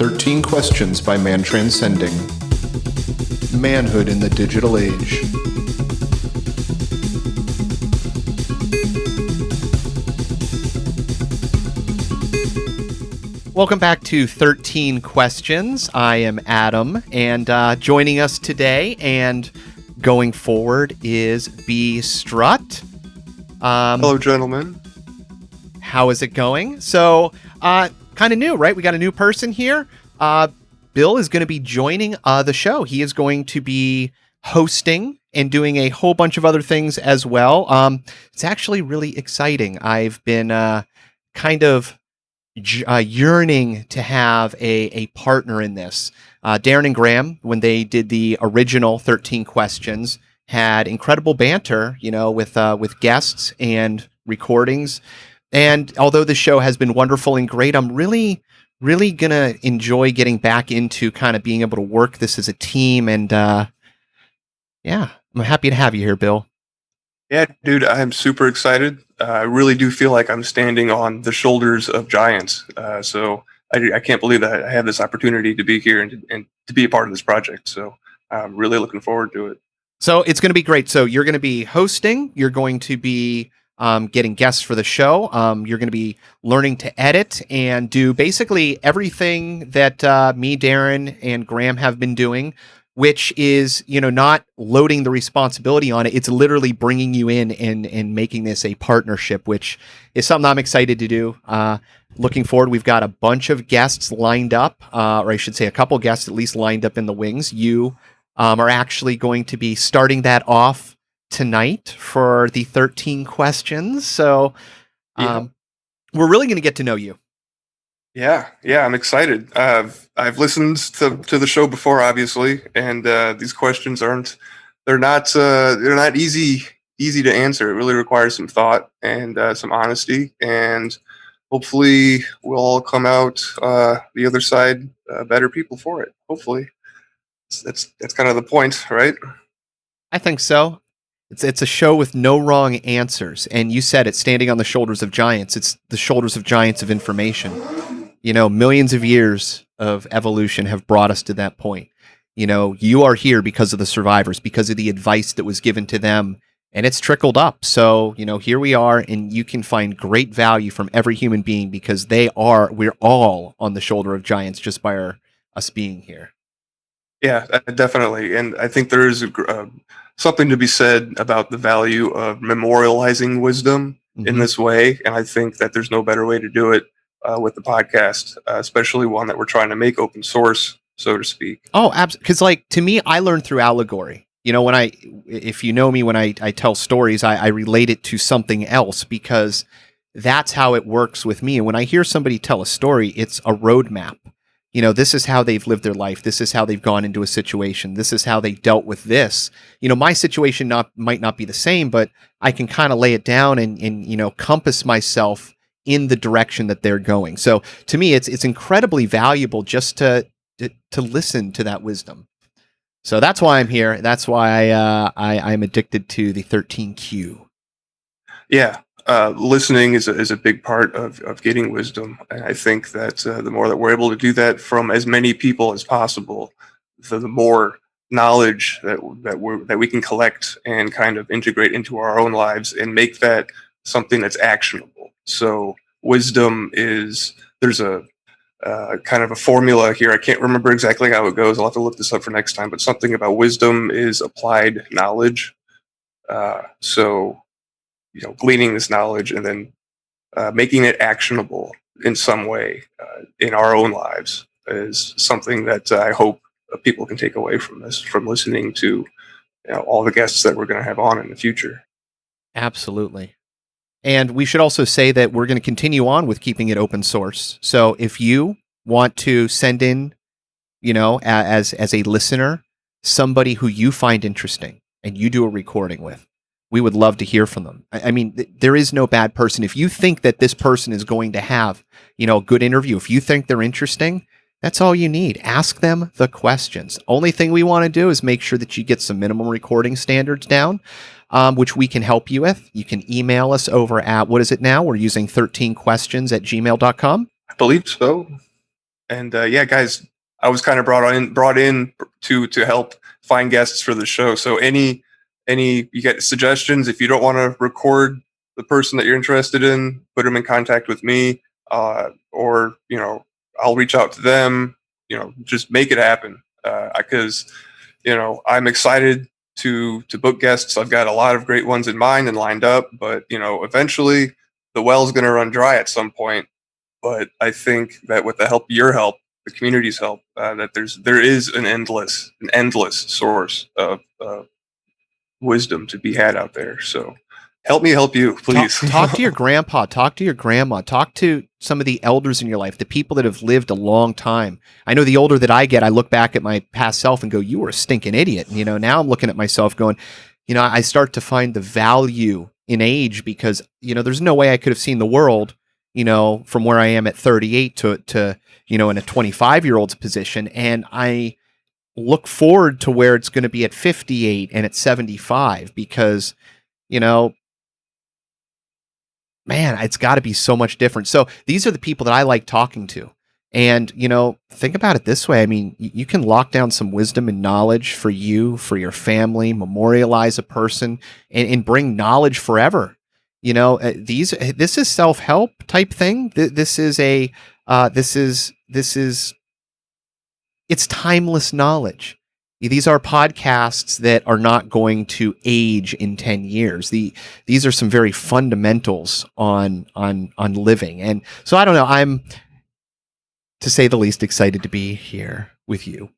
13 Questions by Man Transcending. Manhood in the Digital Age. Welcome back to 13 Questions. I am Adam, and joining us today and going forward is B. Strut. Hello, gentlemen. How is it going? So, kind of new, right? We got a new person here. Bill is going to be joining the show. He is going to be hosting and doing a whole bunch of other things as well. It's actually really exciting. I've been kind of yearning to have a partner in this. Darren and Graham, when they did the original 13 Questions, had incredible banter, with guests and recordings. And although the show has been wonderful and great, I'm really gonna enjoy getting back into kind of being able to work this as a team. And I'm happy to have you here, Bill. Yeah, dude, I'm super excited. I really do feel like I'm standing on the shoulders of giants. So I can't believe that I have this opportunity to be here and to be a part of this project. So I'm really looking forward to it. So it's going to be great. So you're going to be hosting. You're going to be getting guests for the show. You're going to be learning to edit and do basically everything that me, Darren, and Graham have been doing, which is, not loading the responsibility on it. It's literally bringing you in and making this a partnership, which is something I'm excited to do. Looking forward, we've got a bunch of guests lined up, or I should say a couple guests at least lined up in the wings. You are actually going to be starting that off tonight for the 13 questions. So we're really going to get to know you. Yeah, I'm excited. I've listened to the show before, obviously, and these questions they're not easy to answer. It really requires some thought and some honesty, and hopefully we'll all come out the other side better people for it. Hopefully, that's kind of the point, right? I think so. It's a show with no wrong answers, and you said it, standing on the shoulders of giants. It's the shoulders of giants of information. Millions of years of evolution have brought us to that point. You are here because of the survivors, because of the advice that was given to them, and it's trickled up. So, here we are, and you can find great value from every human being because we're all on the shoulder of giants just by us being here. Yeah, definitely. And I think there is something to be said about the value of memorializing wisdom in this way. And I think that there's no better way to do it with the podcast, especially one that we're trying to make open source, so to speak. Oh, absolutely. Because to me, I learned through allegory. If you know me, when I tell stories, I relate it to something else because that's how it works with me. And when I hear somebody tell a story, it's a roadmap. This is how they've lived their life. This is how they've gone into a situation. This is how they dealt with this. My situation might not be the same, but I can kind of lay it down and compass myself in the direction that they're going. So to me, it's incredibly valuable just to listen to that wisdom. So that's why I'm here. That's why I'm addicted to the 13Q. Yeah. Listening is a big part of getting wisdom, and I think that the more that we're able to do that from as many people as possible, the more knowledge that we can collect and kind of integrate into our own lives and make that something that's actionable. So wisdom there's a kind of a formula here. I can't remember exactly how it goes. I'll have to look this up for next time. But something about wisdom is applied knowledge. Gleaning this knowledge and then making it actionable in some way in our own lives is something that I hope people can take away from this, from listening to all the guests that we're going to have on in the future. Absolutely. And we should also say that we're going to continue on with keeping it open source. So if you want to send in, as a listener, somebody who you find interesting and you do a recording with, we would love to hear from them. I mean, there is no bad person. If you think that this person is going to have, a good interview, if you think they're interesting, that's all you need. Ask them the questions. Only thing we want to do is make sure that you get some minimum recording standards down, which we can help you with. You can email us over at, what is it now? We're using 13questions@gmail.com. I believe so. And yeah, guys, I was kind of brought in to help find guests for the show. So any you get suggestions, if you don't want to record the person that you're interested in, put them in contact with me, or I'll reach out to them. Just make it happen, because I'm excited to book guests. I've got a lot of great ones in mind and lined up, but eventually the well's going to run dry at some point. But I think that with the help, your help, the community's help, that there is an endless source of wisdom to be had out there. So help me help you, please. Talk to your grandpa, talk to your grandma, talk to some of the elders in your life, the people that have lived a long time. I know the older that I get, I look back at my past self and go, you were a stinking idiot. And, now I'm looking at myself going, I start to find the value in age because, there's no way I could have seen the world, from where I am at 38 to in a 25-year-old's position. And I look forward to where it's going to be at 58 and at 75 because, man, it's got to be so much different. So these are the people that I like talking to. And, think about it this way. I mean, you can lock down some wisdom and knowledge for you, for your family, memorialize a person and bring knowledge forever. This is self-help type thing. This is it's timeless knowledge. These are podcasts that are not going to age in 10 years. These are some very fundamentals on living. And so I don't know, I'm, to say the least, excited to be here with you.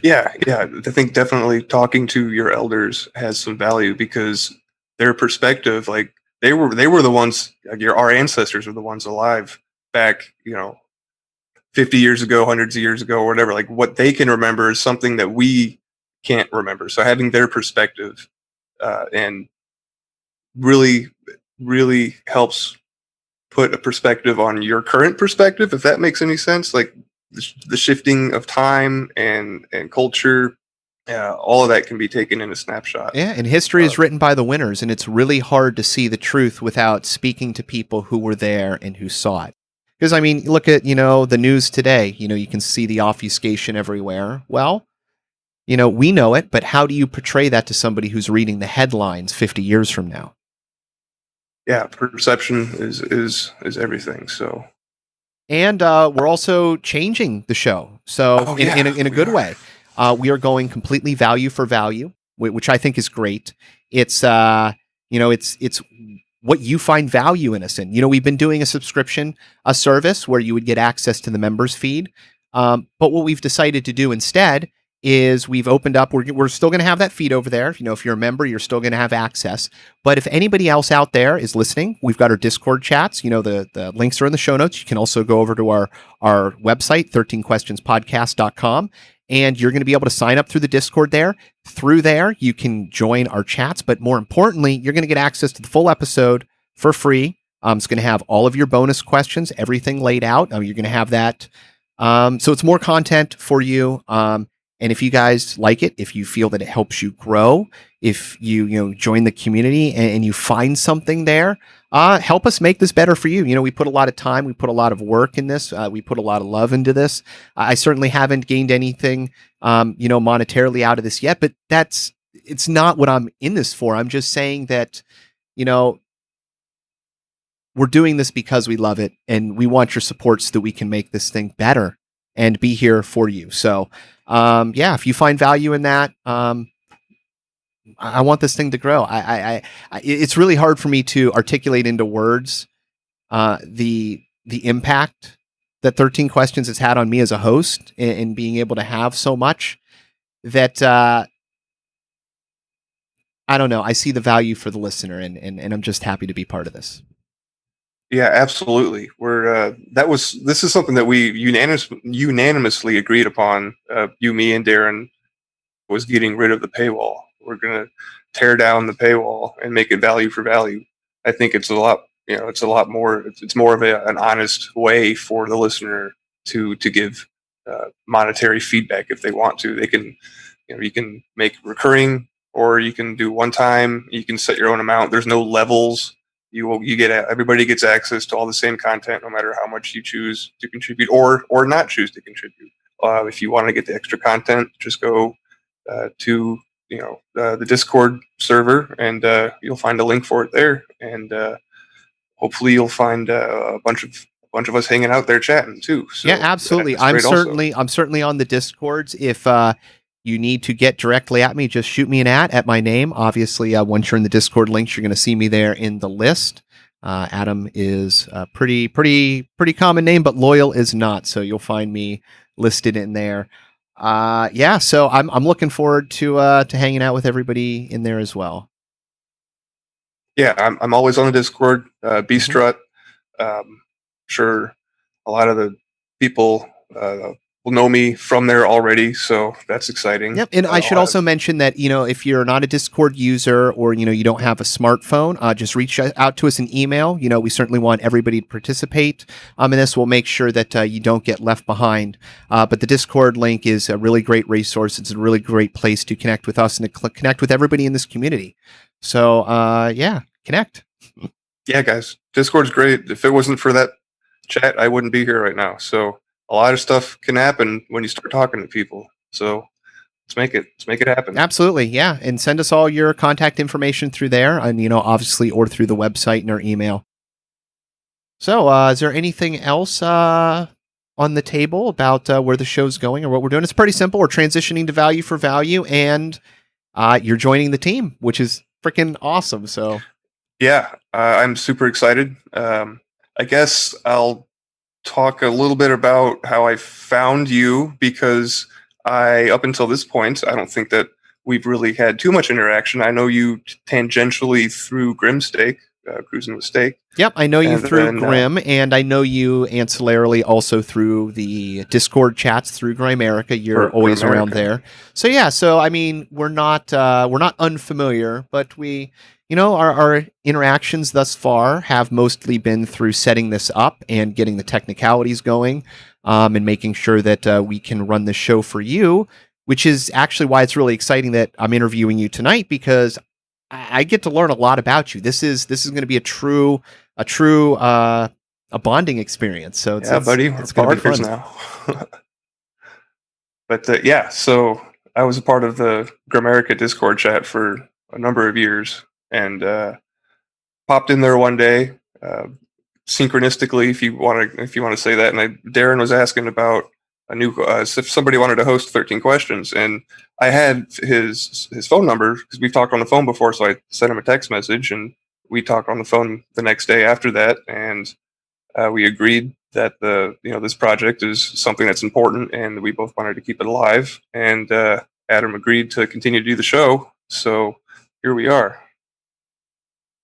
Yeah. I think definitely talking to your elders has some value because their perspective, like they were the ones, like our ancestors were the ones alive back, 50 years ago, hundreds of years ago, or whatever. Like what they can remember is something that we can't remember. So having their perspective and really, really helps put a perspective on your current perspective, if that makes any sense. Like the shifting of time and culture, all of that can be taken in a snapshot. Yeah, and history is written by the winners, and it's really hard to see the truth without speaking to people who were there and who saw it. Because, I mean, look at, the news today. You can see the obfuscation everywhere. Well, we know it, but how do you portray that to somebody who's reading the headlines 50 years from now? Yeah, perception is everything. So, and we're also changing the show. So in a good way, we are going completely value for value, which I think is great. It's it's what you find value in us in. We've been doing a service where you would get access to the members feed. But what we've decided to do instead is we've opened up, we're still going to have that feed over there. If you're a member, you're still going to have access. But if anybody else out there is listening, we've got our Discord chats. The links are in the show notes. You can also go over to our website, 13questionspodcast.com, and you're going to be able to sign up through the Discord there. Through there, you can join our chats. But more importantly, you're going to get access to the full episode for free. It's going to have all of your bonus questions, everything laid out. You're going to have that. So it's more content for you. And if you guys like it, if you feel that it helps you grow, if you join the community and you find something there, help us make this better for you. We put a lot of time, we put a lot of work in this, we put a lot of love into this. I certainly haven't gained anything, monetarily out of this yet, but it's not what I'm in this for. I'm just saying that, we're doing this because we love it and we want your support so that we can make this thing better and be here for you. So, if you find value in that, I want this thing to grow. It's really hard for me to articulate into words the impact that 13 Questions has had on me as a host and being able to have so much that I don't know. I see the value for the listener, and I'm just happy to be part of this. Yeah, absolutely. This is something that we unanimously agreed upon. You, me, and Darren was getting rid of the paywall. We're gonna tear down the paywall and make it value for value. I think it's a lot. It's a lot more. It's more of an honest way for the listener to give monetary feedback if they want to. They can, you can make recurring, or you can do one time. You can set your own amount. There's no levels. you get everybody gets access to all the same content, no matter how much you choose to contribute or not choose to contribute. If you want to get the extra content, just go to the Discord server, and you'll find a link for it there, and hopefully you'll find a bunch of us hanging out there chatting too. So Yeah, absolutely. that's great also. I'm certainly on the Discords. If you need to get directly at me, just shoot me an at my name. Obviously, once you're in the Discord links, you're going to see me there in the list. Adam is a pretty common name, but Loyal is not. So you'll find me listed in there. Yeah, so I'm looking forward to hanging out with everybody in there as well. Yeah, I'm always on the Discord. Be Mhm. Strut. Sure, a lot of the people will know me from there already, so that's exciting. Yep, and I should I'll also mention that if you're not a Discord user or you don't have a smartphone, just reach out to us an email. We certainly want everybody to participate in this. We'll make sure that you don't get left behind. But the Discord link is a really great resource. It's a really great place to connect with us and to connect with everybody in this community. So yeah, connect. Yeah, guys, Discord's great. If it wasn't for that chat, I wouldn't be here right now. So a lot of stuff can happen when you start talking to people. So let's make it happen. Absolutely, yeah, and send us all your contact information through there, and obviously, or through the website and our email. So, is there anything else on the table about where the show's going or what we're doing? It's pretty simple. We're transitioning to value for value, and you're joining the team, which is freaking awesome. So, Yeah, I'm super excited. I guess I'll talk a little bit about how I found you, because up until this point, I don't think that we've really had too much interaction. I know you tangentially through Grimstake, Cruising with Stake. yep, I know you And through then, Grim, and I know you ancillarily also through the Discord chats through Grimerica. You're always around Grimerica. there. So yeah, I mean, we're not unfamiliar, but we, our interactions thus far have mostly been through setting this up and getting the technicalities going, and making sure that we can run the show for you. Which is actually why it's really exciting that I'm interviewing you tonight, because I get to learn a lot about you. This is going to be a true a bonding experience. So Yeah, buddy, we're it's going to be partners fun. now. But yeah, so I was a part of the Grimerica Discord chat for a number of years, and popped in there one day, synchronistically, if you want to say that. And Darren was asking about a new if somebody wanted to host 13 questions, and I had his phone number because we've talked on the phone before, so I sent him a text message, and we talked on the phone the next day after that, and we agreed that this project is something that's important, and we both wanted to keep it alive. And Adam agreed to continue to do the show, so here we are.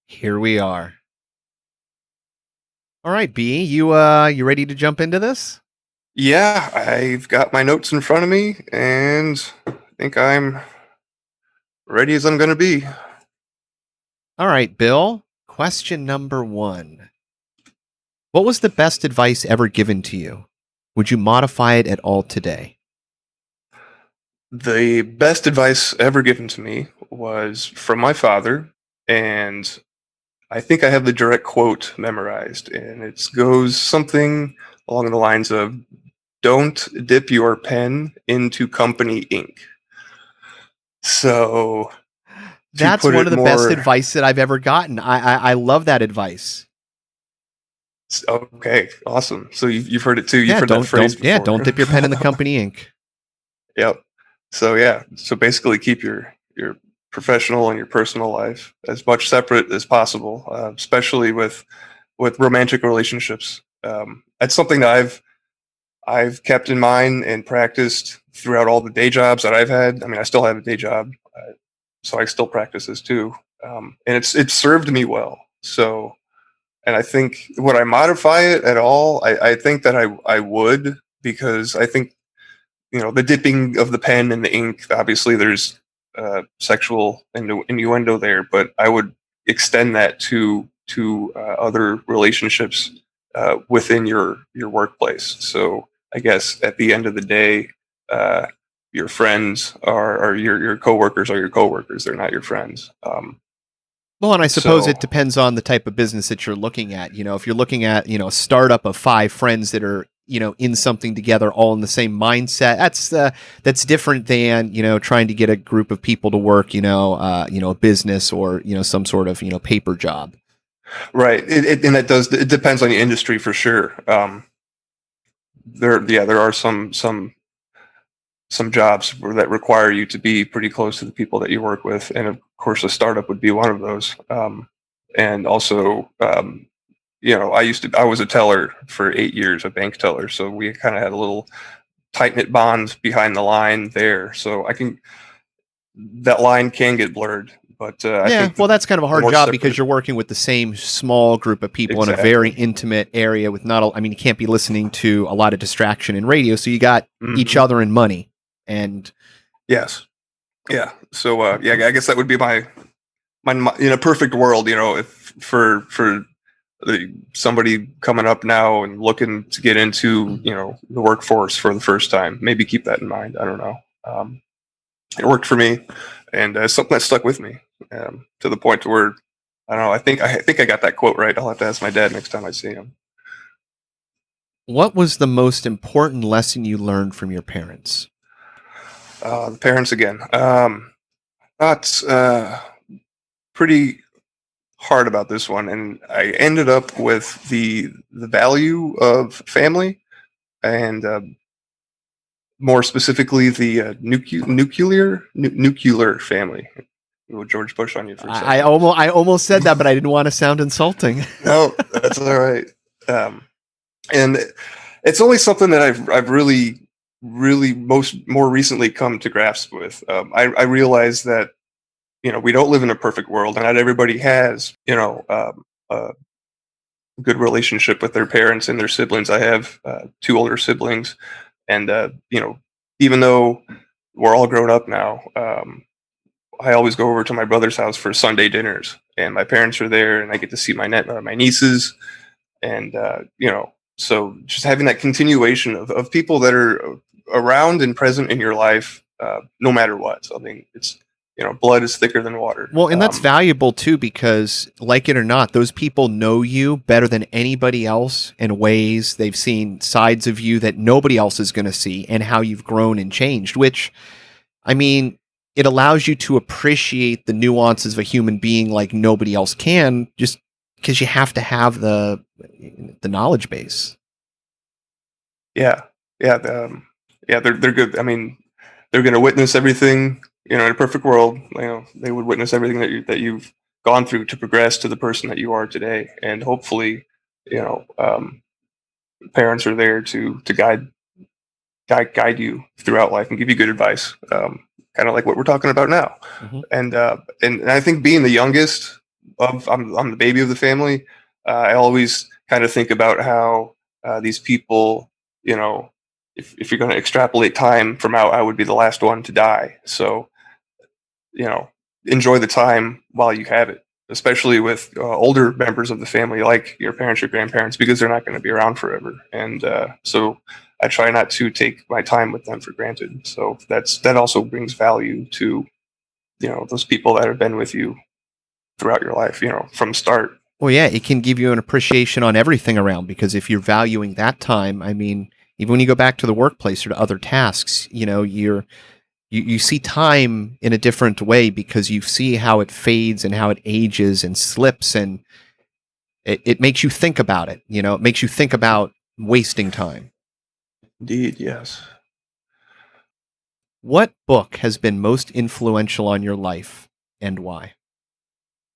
Here we are. All right, B, you ready to jump into this? Yeah, I've got my notes in front of me, and I think I'm ready as I'm going to be. All right, Bill. Question number 1. What was the best advice ever given to you? Would you modify it at all today? The best advice ever given to me was from my father, and I think I have the direct quote memorized, and it goes something along the lines of, "Don't dip your pen into company ink." So, to That's put one it of the best more, advice that I've ever gotten. I love that advice. okay, awesome. So you've heard it too. You've Yeah, heard that phrase before. don't dip your pen in the company ink. Yep. So yeah, so basically keep your professional and your personal life as much separate as possible, especially with romantic relationships. That's something that I've kept in mind and practiced throughout all the day jobs that I've had. I mean, I still have a day job, so I still practice this too, and it's served me well. So, and I think, would I modify it at all? I think that I would, because I think, the dipping of the pen in the ink, obviously there's sexual innuendo there, but I would extend that to other relationships within your workplace. So I guess at the end of the day, your friends are your coworkers are your coworkers. They're not your friends. Well, and I suppose So it depends on the type of business that you're looking at. If you're looking at, a startup of 5 friends that are, in something together, all in the same mindset, that's different than, trying to get a group of people to work, a business or, some sort of, paper job. right, and it depends on the industry for sure. There are some jobs that require you to be pretty close to the people that you work with, and of course, a startup would be one of those. And also, I was a teller for 8 years, a bank teller, so we kind of had a little tight knit bond behind the line there. So that line can get blurred, but I Yeah, think well, that's kind of a the hard more job because separate, you're working with the same small group of people in a very exactly. intimate area with not a, I mean, you can't be listening to a lot of distraction in radio, so you got each Hmm. other and money. And Yes, yeah. So yeah, I guess that would be my in a perfect world, if for somebody coming up now and looking to get into the workforce for the first time, maybe keep that in mind. I don't know. It worked for me, and something that stuck with me to the point to where I don't know. I think I got that quote right. I'll have to ask my dad next time I see him. what was the most important lesson you learned from your parents? The parents again. Thought pretty hard about this one, and I ended up with the value of family, and more specifically the nuclear family. Little George Bush on you for a second. I almost said that, but I didn't want to sound insulting. No, that's all right. Um, and it's only something that I've really more recently come to grasp with. I realize that we don't live in a perfect world, and not everybody has a good relationship with their parents and their siblings. I have 2 older siblings, and even though we're all grown up now, I always go over to my brother's house for Sunday dinners, and my parents are there, and I get to see my nieces, and so just having that continuation of people that are around and present in your life, no matter what. So I mean, it's blood is thicker than water. Well, and that's valuable too, because like it or not, those people know you better than anybody else in ways they've seen sides of you that nobody else is going to see and how you've grown and changed, which, I mean, it allows you to appreciate the nuances of a human being like nobody else can, just because you have to have the knowledge base. Yeah, yeah, yeah. They're good. I mean, they're going to witness everything. In a perfect world, they would witness everything that you've gone through to progress to the person that you are today, and hopefully, you know, um, parents are there to guide you throughout life and give you good advice, kind of like what we're talking about now. Mhm. And I think being the youngest I'm the baby of the family. I always kind of think about how these people, if you're going to extrapolate time from how I would be the last one to die. So you know, enjoy the time while you have it, especially with older members of the family, like your parents or grandparents, because they're not going to be around forever. And so I try not to take my time with them for granted. So that also brings value to, those people that have been with you throughout your life, from start. Well, yeah, it can give you an appreciation on everything around because if you're valuing that time, I mean, even when you go back to the workplace or to other tasks, you see time in a different way because you see how it fades and how it ages and slips, and it makes you think about it. It makes you think about wasting time. Indeed, yes. What book has been most influential on your life and why?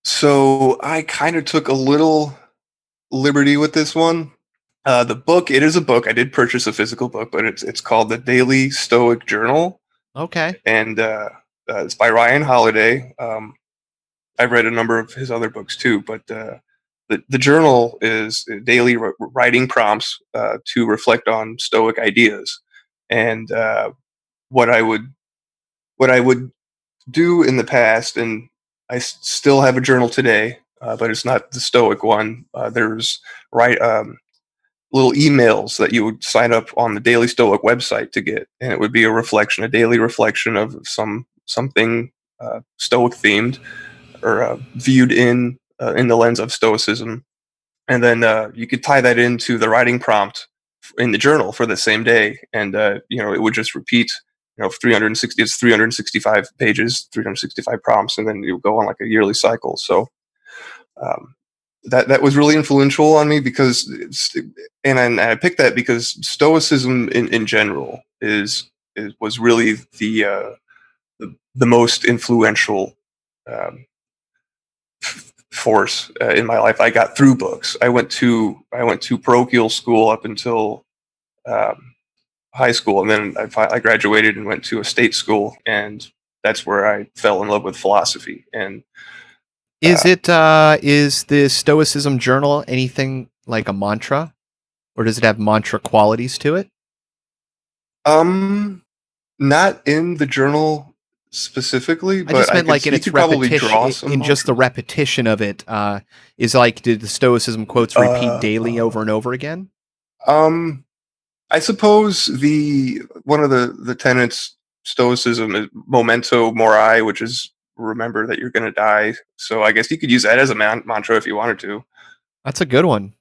So I kind of took a little liberty with this one. The book, it is a book. I did purchase a physical book, but it's called the Daily Stoic Journal, Okay. and it's by Ryan Holiday. I've read a number of his other books too, but the journal is daily writing prompts to reflect on Stoic ideas, and what I would what I would do in the past, and still have a journal today, but it's not the Stoic one. There's right little emails that you would sign up on the Daily Stoic website to get, and it would be a daily reflection of something Stoic themed, viewed in the lens of Stoicism, and then you could tie that into the writing prompt in the journal for the same day, and it would just repeat. 360. It's 365 pages, 365 prompts, and then you go on like a yearly cycle. So um, that was really influential on me because, and I picked that because Stoicism in general was really the most influential um, force in my life. I got through books. I went to parochial school up until um, high school, and then I graduated and went to a state school, and that's where I fell in love with philosophy. And uh, Is the Stoicism journal anything like a mantra, or does it have mantra qualities to it? um, not in the journal specifically, I but just I meant could like in you its could probably repetition, draw some in just the mantras. repetition of it. Is like, did the Stoicism quotes repeat Uh, daily uh, over and over again? um, I suppose the one of the tenets Stoicism is memento mori, which is remember that you're going to die. So I guess you could use that as a mantra if you wanted to. That's a good one.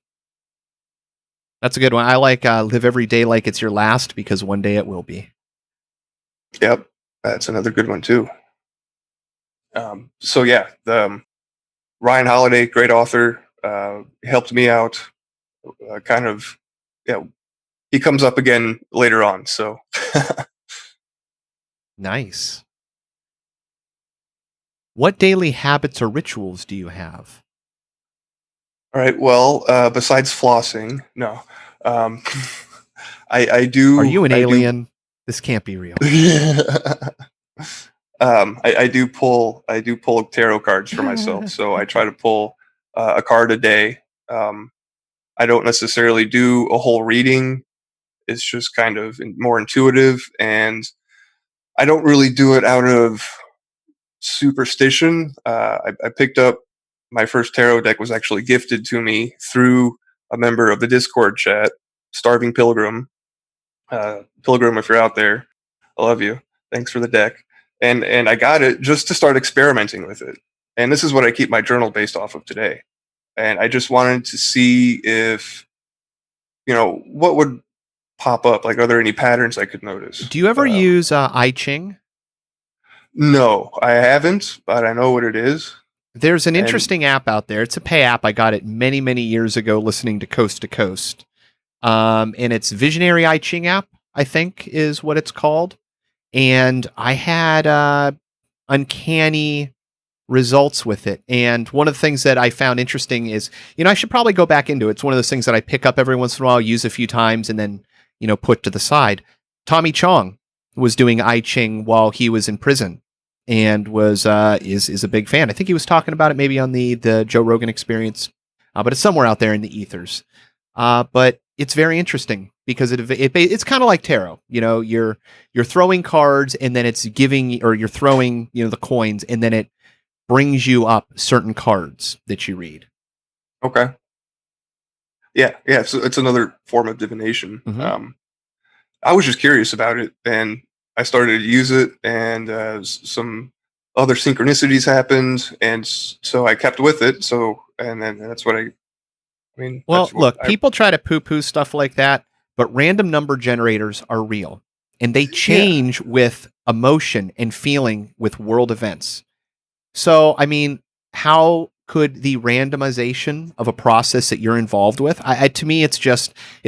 That's a good one. I like live every day like it's your last because one day it will be. Yep, that's another good one too. So yeah, the Ryan Holiday, great author, helped me out. Kind of, yeah. He comes up again later on. So, all Nice. What daily habits or rituals do you have? right. Well, besides flossing, no, um, I Are do you an I do alien? This can't be real. I do pull tarot cards for myself. So I try to pull a card a day. Um, I don't necessarily do a whole reading. It's just kind of more intuitive, and I don't really do it out of superstition. I picked up my first tarot deck was actually gifted to me through a member of the Discord chat, Starving Pilgrim. Pilgrim, if you're out there, I love you. Thanks for the deck. And I got it just to start experimenting with it. And this is what I keep my journal based off of today. And I just wanted to see if what would pop up. Like, are there any patterns I could notice? Do you ever use I Ching? No, I haven't, but I know what it is. There's an And interesting app out there. It's a pay app. I got it many, many years ago listening to Coast to Coast. And it's Visionary I Ching app, I think is what it's called. And I had uncanny results with it. And one of the things that I found interesting is, I should probably go back into it. It's one of those things that I pick up every once in a while, use a few times, and then, put to the side. Tommy Chong was doing I Ching while he was in prison and was is a big fan. I think he was talking about it maybe on the Joe Rogan Experience, but it's somewhere out there in the ethers. But it's very interesting because it's kind of like tarot. You're throwing cards and then it's giving, or you're throwing the coins and then it brings you up certain cards that you read. okay, yeah. So it's another form of divination. Mm-hmm. I was just curious about it, and I started to use it, and some other synchronicities happened, and so I kept with it. So, and then that's what I mean, Well, that's what look, people try to poo-poo stuff like that, but random number generators are real, and they yeah. change with emotion and feeling with world events. So, I mean, how could the randomization of a process that you're involved with? To me, it's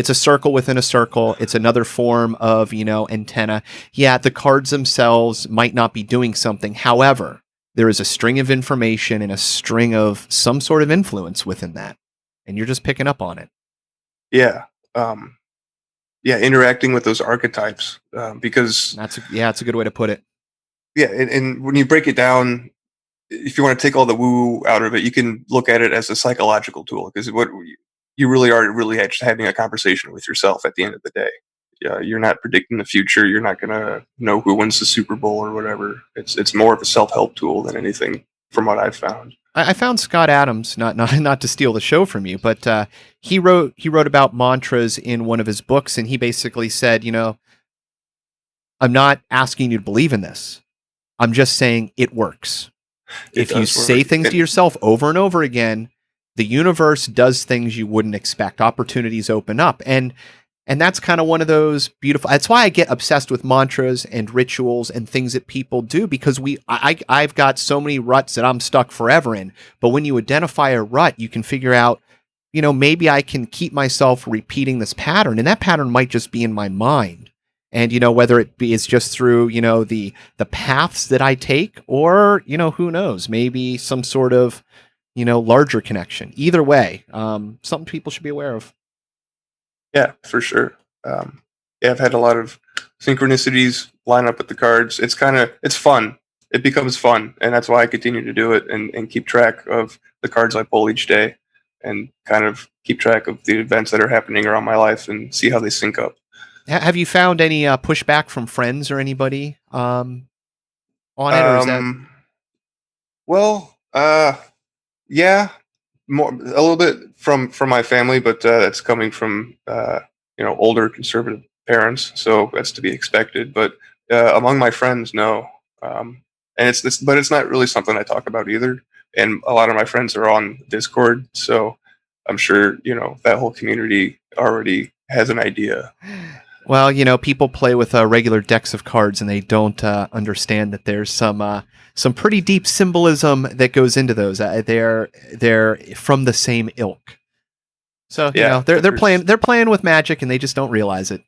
a circle within a circle. It's another form of antenna. Yeah, the cards themselves might not be doing something. However, there is a string of information and a string of some sort of influence within that, and you're just picking up on it. Yeah, um, yeah, interacting with those archetypes because It's a good way to put it. yeah, and when you break it down, if you want to take all the woo out of it, you can look at it as a psychological tool because what you really are really just having a conversation with yourself at the end of the day. Yeah, you're not predicting the future. You're not gonna know who wins the Super Bowl or whatever. It's more of a self help tool than anything, from what I've found. I found Scott Adams, not to steal the show from you, but he wrote about mantras in one of his books, and he basically said, I'm not asking you to believe in this. I'm just saying it works. It If you does say work. things to yourself over and over again, the universe does things you wouldn't expect. Opportunities open up. And that's kind of one of those beautiful. That's why I get obsessed with mantras and rituals and things that people do, because I've got so many ruts that I'm stuck forever in. But when you identify a rut, you can figure out, maybe I can keep myself repeating this pattern, and that pattern might just be in my mind. And whether it be it's just through the paths that I take, or who knows, maybe some sort of larger connection. Either way, something people should be aware of. Yeah, for sure. Yeah, I've had a lot of synchronicities line up with the cards. It's fun. It becomes fun, and that's why I continue to do it and keep track of the cards I pull each day, and kind of keep track of the events that are happening around my life and see how they sync up. Have you found any pushback from friends or anybody on it, or is that? Um, well, yeah, more a little bit from my family, but that's coming from older conservative parents, so that's to be expected. But among my friends, no, and but it's not really something I talk about either. And a lot of my friends are on Discord, so I'm sure that whole community already has an idea. Well, people play with regular decks of cards, and they don't understand that there's some pretty deep symbolism that goes into those. They're from the same ilk, so Yeah, they're playing with magic, and they just don't realize it.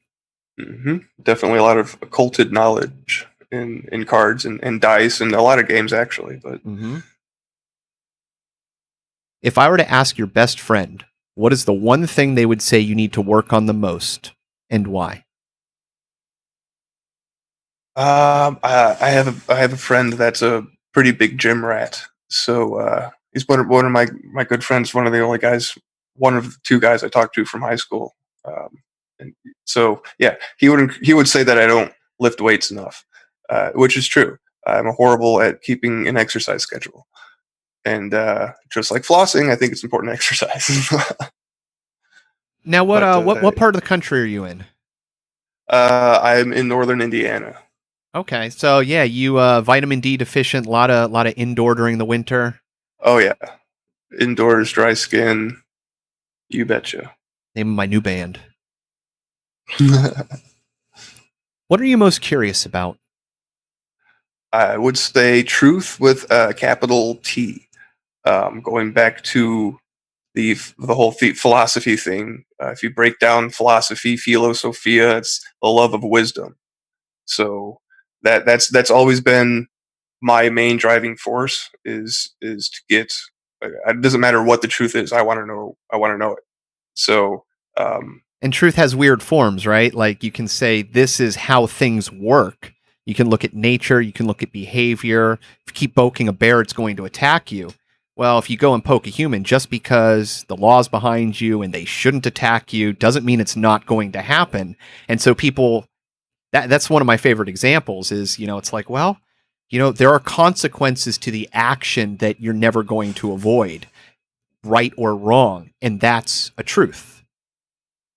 definitely a lot of occulted knowledge in cards and dice and a lot of games actually. But If I were to ask your best friend, what is the one thing they would say you need to work on the most, and why? I have a friend that's a pretty big gym rat. So he's one of my good friends. One of the only guys, one of the two guys I talked to from high school. And so yeah, he would say that I don't lift weights enough, which is true. I'm horrible at keeping an exercise schedule, and just like flossing, I think it's important to exercise. Now, what But what part of the country are you in? I'm in northern Indiana. Okay, so yeah, you vitamin D deficient, lot of indoor during the winter. Oh yeah, indoors, dry skin. You betcha. Name of my new band. What are you most curious about? I would say truth with a capital T. Going back to the whole philosophy thing. If you break down philosophy, philosophia, it's the love of wisdom. So that's always been my main driving force is to get. It doesn't matter what the truth is. I want to know. I want to know it. So And truth has weird forms, right? Like you can say this is how things work. You can look at nature, you can look at behavior. If you keep poking a bear, it's going to attack you. Well, if you go and poke a human, just because the law's behind you and they shouldn't attack you doesn't mean it's not going to happen. And so people, that's one of my favorite examples is, it's like, well, there are consequences to the action that you're never going to avoid, right or wrong. And that's a truth.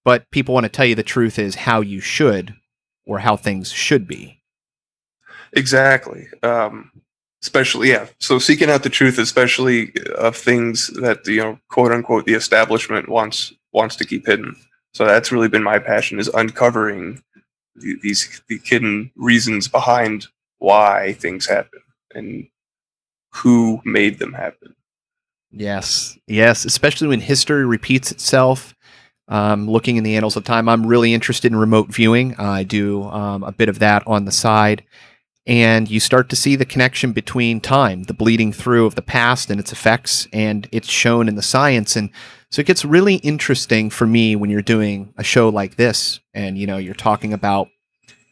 But people want to tell you the truth is how you should or how things should be. exactly. Especially, yeah. So seeking out the truth, especially of things that quote unquote, the establishment wants to keep hidden. So that's really been my passion, is uncovering the hidden reasons behind why things happen and who made them happen. Yes, yes, especially when history repeats itself. Looking in the annals of time, I'm really interested in remote viewing. I do a bit of that on the side. And you start to see the connection between time, the bleeding through of the past and its effects, and it's shown in the science. And so it gets really interesting for me when you're doing a show like this, and you're talking about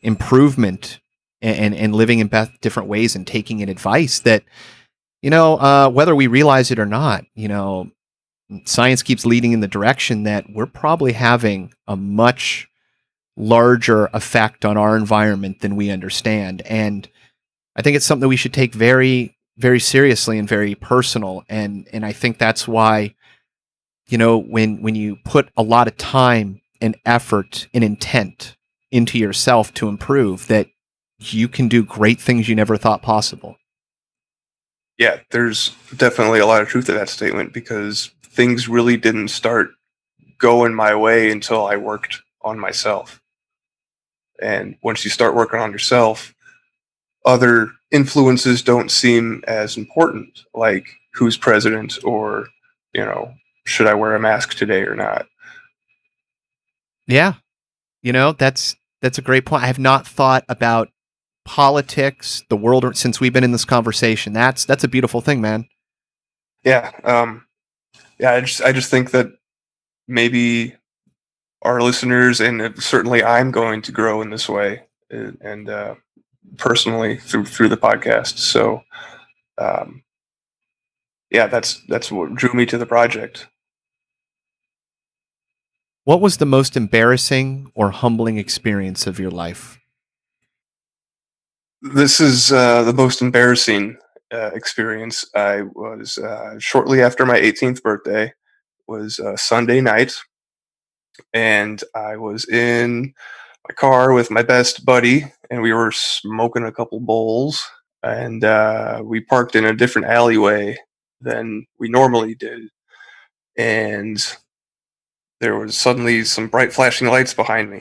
improvement and living in different ways and taking in advice that whether we realize it or not, science keeps leading in the direction that we're probably having a much larger effect on our environment than we understand. And I think it's something that we should take very, very seriously and very personal. And I think that's why, when you put a lot of time and effort and intent into yourself to improve, that you can do great things you never thought possible. Yeah, there's definitely a lot of truth to that statement because things really didn't start going my way until I worked on myself. And once you start working on yourself, other influences don't seem as important, like who's president or, you know, should I wear a mask today or not? Yeah. That's a great point. I have not thought about politics, the world since we've been in this conversation. That's a beautiful thing, man. Yeah, yeah. I just think that maybe our listeners and certainly I'm going to grow in this way and personally through the podcast. So um, yeah, that's what drew me to the project. What was the most embarrassing or humbling experience of your life? This is the most embarrassing experience. I was shortly after my 18th birthday was Sunday night, and I was in my car with my best buddy, and we were smoking a couple bowls, and we parked in a different alleyway than we normally did, and there was suddenly some bright flashing lights behind me,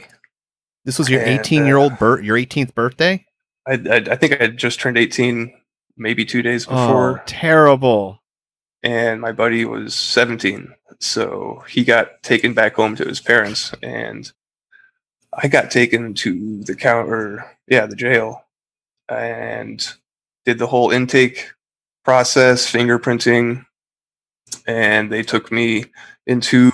This was your and 18th birthday? I think I had just turned 18, maybe 2 days Oh, before, terrible. and my buddy was 17, so he got taken back home to his parents, and I got taken to the counter, yeah, the jail, and did the whole intake process, fingerprinting, and they took me into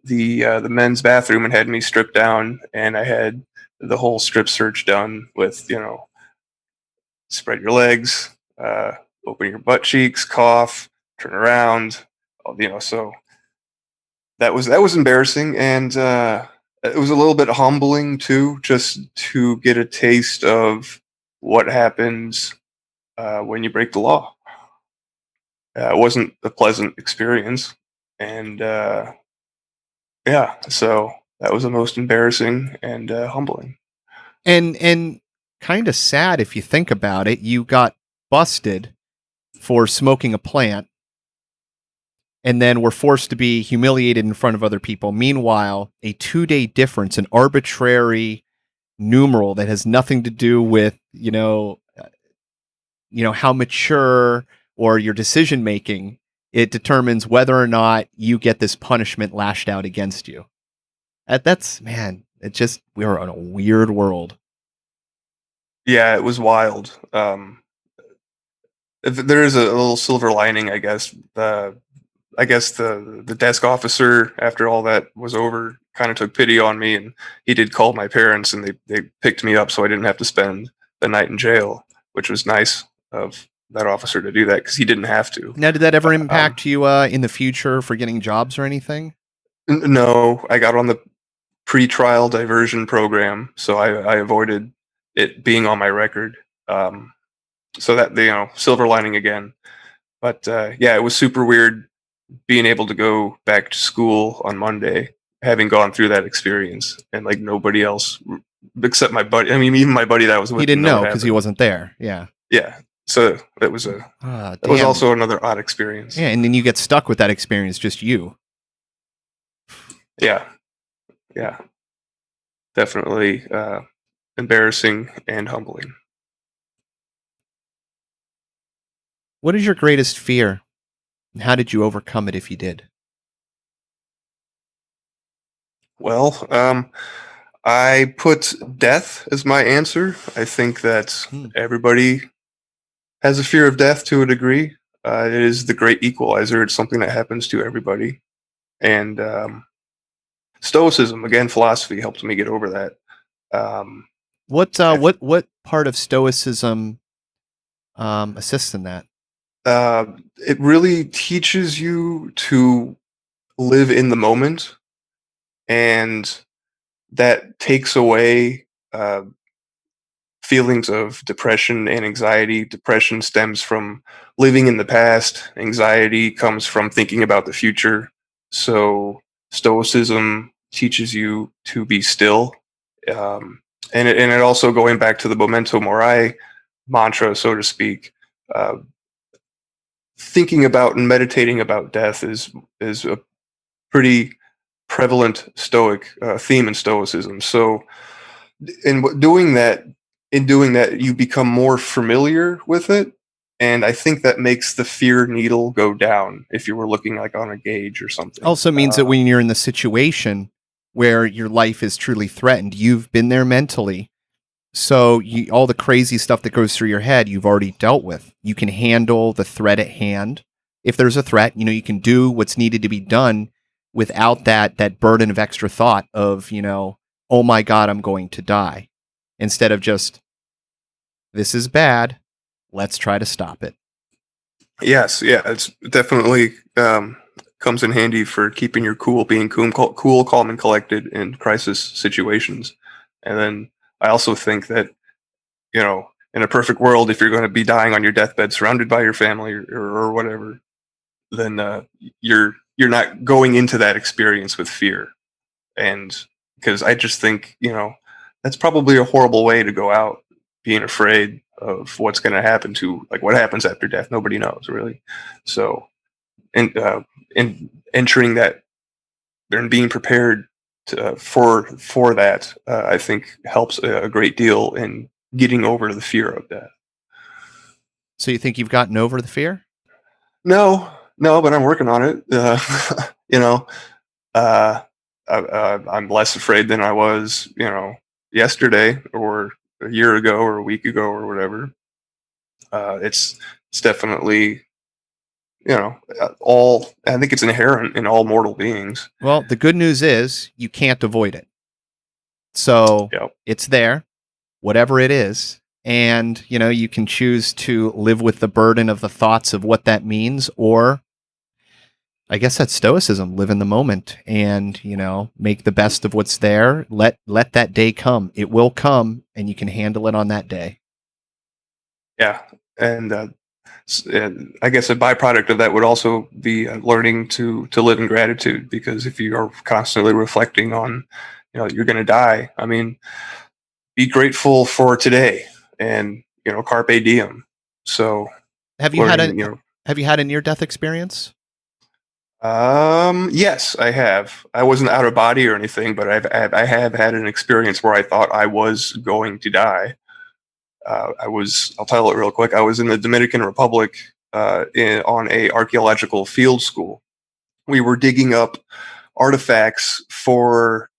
the men's bathroom and had me stripped down, and I had the whole strip search done with, you know, spread your legs, open your butt cheeks, cough, turn around, you know. So that was embarrassing, and it was a little bit humbling too, just to get a taste of what happens when you break the law. It wasn't a pleasant experience, and yeah, so that was the most embarrassing and humbling. And kind of sad if you think about it. You got busted for smoking a plant and then were forced to be humiliated in front of other people. Meanwhile, a 2-day difference, an arbitrary numeral that has nothing to do with, how mature or your decision making, it determines whether or not you get this punishment lashed out against you. That's man, we're in a weird world. Yeah, it was wild. There is a little silver lining, I guess. I guess the desk officer, after all that was over, kind of took pity on me, and he did call my parents, and they picked me up, so I didn't have to spend the night in jail, which was nice of that officer to do that because he didn't have to. Now, did that ever Um, impact you in the future for getting jobs or anything? no, I got on the pre-trial diversion program, so I avoided it being on my record. So that, you know, silver lining again. But yeah, it was super weird being able to go back to school on Monday, having gone through that experience, and like nobody else except my buddy. I mean, even my buddy that I was He with didn't didn't know what know because he happened. wasn't there. Yeah. Yeah, so Ah, that was damn. also another odd experience. Yeah, and then you get stuck with that experience, just you. Yeah, yeah, definitely embarrassing and humbling. What is your greatest fear? And how did you overcome it if you did? Well, I put death as my answer. I think that Hmm. everybody has a fear of death to a degree. It is the great equalizer. It's something that happens to everybody. And Stoicism, again, philosophy helped me get over that. Um, What I th- what part of Stoicism assists in that? uh, it really teaches you to live in the moment, and that takes away feelings of depression and anxiety. Depression stems from living in the past, anxiety comes from thinking about the future. So, Stoicism teaches you to be still. Um, and it also, going back to the memento mori mantra, so to speak, uh, thinking about and meditating about death is a pretty prevalent Stoic theme in Stoicism. So, doing that, you become more familiar with it, and I think that makes the fear needle go down if you were looking like on a gauge or something. Also means that when you're in the situation where your life is truly threatened, you've been there mentally. So all the crazy stuff that goes through your head, you've already dealt with. You can handle the threat at hand. If there's a threat, you can do what's needed to be done without that burden of extra thought of, oh my God, I'm going to die. Instead of just, this is bad. Let's try to stop it. Yes, yeah, it's definitely comes in handy for keeping your cool, being cool, calm, and collected in crisis situations. And then I also think that, in a perfect world, if you're going to be dying on your deathbed, surrounded by your family or whatever, then you're not going into that experience with fear. And because I just think, that's probably a horrible way to go out, being afraid of what's going to happen to, like, what happens after death. Nobody knows, really. So, and entering that and being prepared for that, I think helps a great deal in getting over the fear of death. So you think you've gotten over the fear? No, but I'm working on it. You know, uh, I'm less afraid than I was, yesterday or a year ago or a week ago or whatever. It's definitely, all. I think it's inherent in all mortal beings. Well, the good news is you can't avoid it. So Yep. it's there, whatever it is. And, you can choose to live with the burden of the thoughts of what that means, or I guess that's stoicism, live in the moment and, make the best of what's there. Let that day come. It will come and you can handle it on that day. Yeah. And I guess a byproduct of that would also be learning to live in gratitude, because if you are constantly reflecting on, you're going to die. I mean, be grateful for today and, carpe diem. So Have you learning, had a near-death experience? Yes, I have. I wasn't out of body or anything, but I have had an experience where I thought I was going to die. I'll tell it real quick. I was in the Dominican Republic on a archaeological field school. We were digging up artifacts for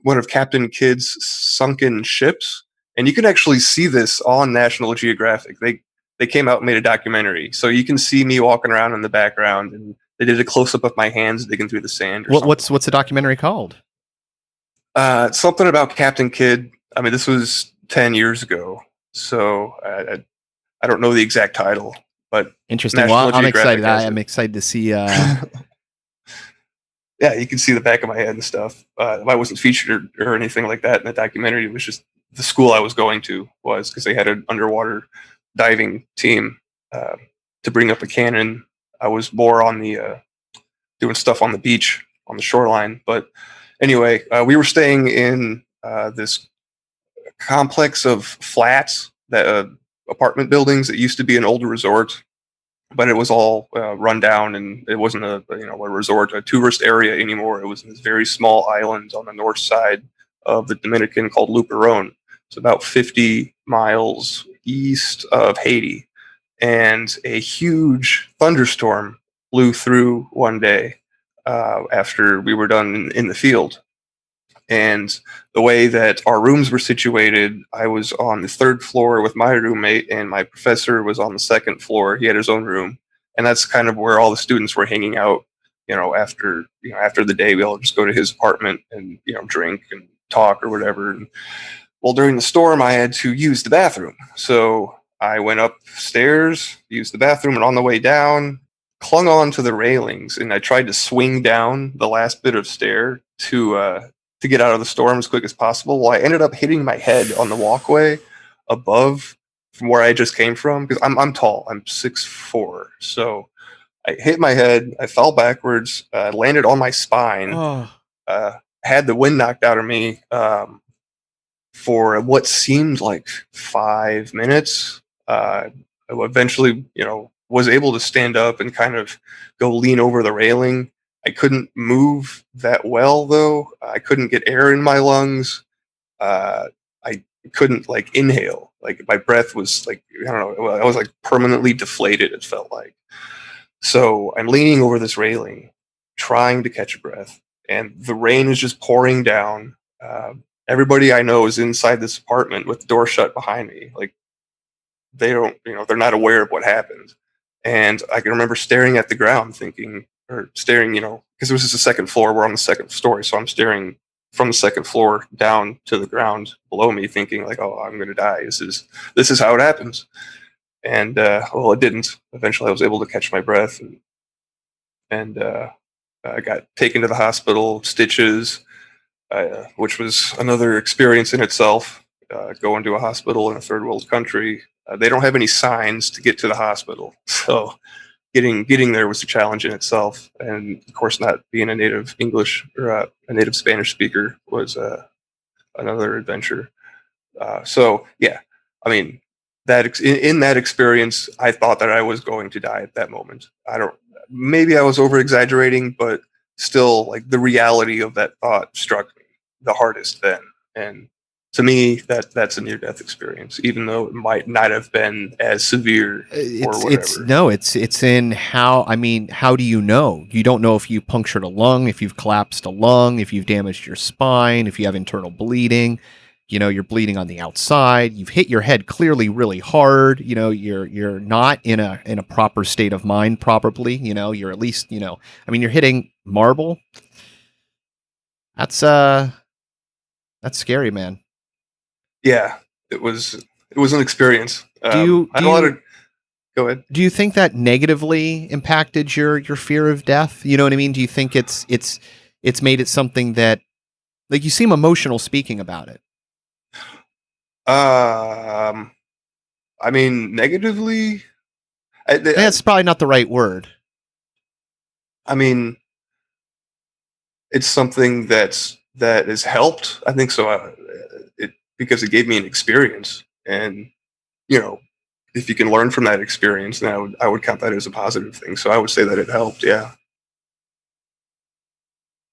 one of Captain Kidd's sunken ships, and you can actually see this on National Geographic. They came out and made a documentary, so you can see me walking around in the background, and they did a close up of my hands digging through the sand. What's the documentary called? Something about Captain Kidd. I mean, this was 10 years ago, so I don't know the exact title, but interesting. National Well, I'm Geographic excited. I'm excited to see. Yeah, you can see the back of my head and stuff. I wasn't featured or anything like that in the documentary. It was just the school I was going to was, because they had an underwater diving team to bring up a cannon. I was more on the doing stuff on the beach on the shoreline. But anyway, we were staying in this complex of flats, that apartment buildings that used to be an old resort, but it was all run down, and it wasn't a resort, a tourist area anymore. It was this very small island on the north side of the Dominican called Luperon. It's about 50 miles east of Haiti, and a huge thunderstorm blew through one day after we were done in the field. And the way that our rooms were situated, I was on the third floor with my roommate, and my professor was on the second floor. He had his own room, and that's kind of where all the students were hanging out. After the day, we all just go to his apartment and drink and talk or whatever. And well, during the storm, I had to use the bathroom, so I went upstairs, used the bathroom, and on the way down, clung on to the railings, and I tried to swing down the last bit of stair to get out of the storm as quick as possible. Well, I ended up hitting my head on the walkway above from where I just came from, because I'm tall. I'm 6'4", so I hit my head. I fell backwards, landed on my spine, had the wind knocked out of me for what seemed like 5 minutes. Eventually, was able to stand up and kind of go lean over the railing. I couldn't move that well, though. I couldn't get air in my lungs. I couldn't like inhale. Like my breath was like, I don't know, I was like permanently deflated, it felt like. So I'm leaning over this railing, trying to catch a breath, and the rain is just pouring down. Everybody I know is inside this apartment with the door shut behind me. Like they don't, they're not aware of what happened. And I can remember staring at the ground, thinking, or staring, because this is the second floor. We're on the second story, so I'm staring from the second floor down to the ground below me, thinking like, "Oh, I'm going to die. This is how it happens." And well, it didn't. Eventually, I was able to catch my breath, and I got taken to the hospital, stitches, which was another experience in itself. Going to a hospital in a third world country, they don't have any signs to get to the hospital, so getting there was a challenge in itself. And of course, not being a native English or a native Spanish speaker was another adventure. So yeah, I mean, in that experience, I thought that I was going to die at that moment. Maybe I was over exaggerating, but still, like the reality of that thought struck me the hardest then. And to me, that's a near death experience, even though it might not have been as severe or whatever. It's in how, I mean, how do you know? You don't know if you punctured a lung, if you've collapsed a lung, if you've damaged your spine, if you have internal bleeding. You're bleeding on the outside. You've hit your head clearly really hard. You're not in a proper state of mind. Probably. You're at least. I mean, you're hitting marble. That's scary, man. Yeah, it was an experience. Go ahead. Do you think that negatively impacted your fear of death? You know what I mean? Do you think it's made it something that, like, you seem emotional speaking about it? I mean, negatively, That's probably not the right word. I mean, it's something that has helped. I think so. Because it gave me an experience, and if you can learn from that experience, then I would count that as a positive thing. So I would say that it helped. Yeah.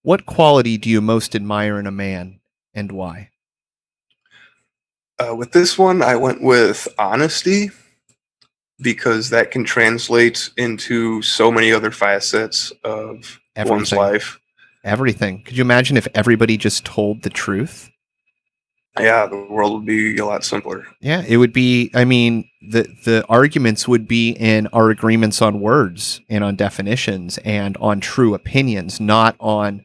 What quality do you most admire in a man, and why? With this one, I went with honesty, because that can translate into so many other facets of one's life. Everything. Could you imagine if everybody just told the truth? Yeah, the world would be a lot simpler. Yeah, it would be. I mean, the arguments would be in our agreements on words and on definitions and on true opinions, not on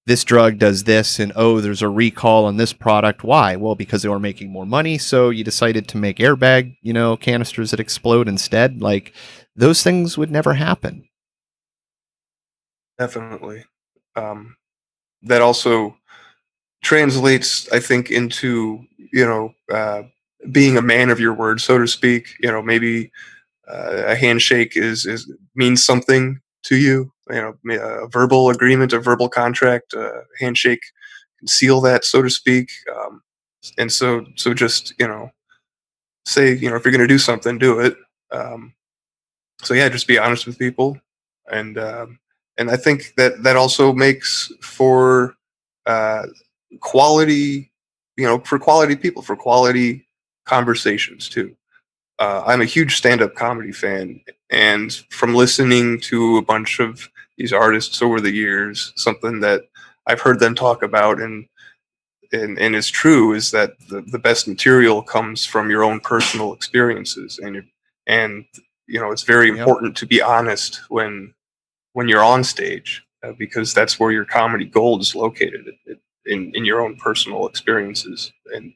this drug does this and, oh, there's a recall on this product. Why? Well, because they were making more money, so you decided to make airbag, canisters that explode instead. Like, those things would never happen. Definitely. That also translates, I think, into being a man of your word, so to speak. Maybe a handshake is means something to you. A verbal agreement, a verbal contract, a handshake can seal that, so to speak. And so just say, if you're going to do something, do it. So yeah, just be honest with people, and I think that also makes for uh, quality, for quality people, for quality conversations too. I'm a huge stand-up comedy fan, and from listening to a bunch of these artists over the years, something that I've heard them talk about and is true is that the best material comes from your own personal experiences, and it's very important to be honest when you're on stage, because that's where your comedy gold is located, in your own personal experiences, and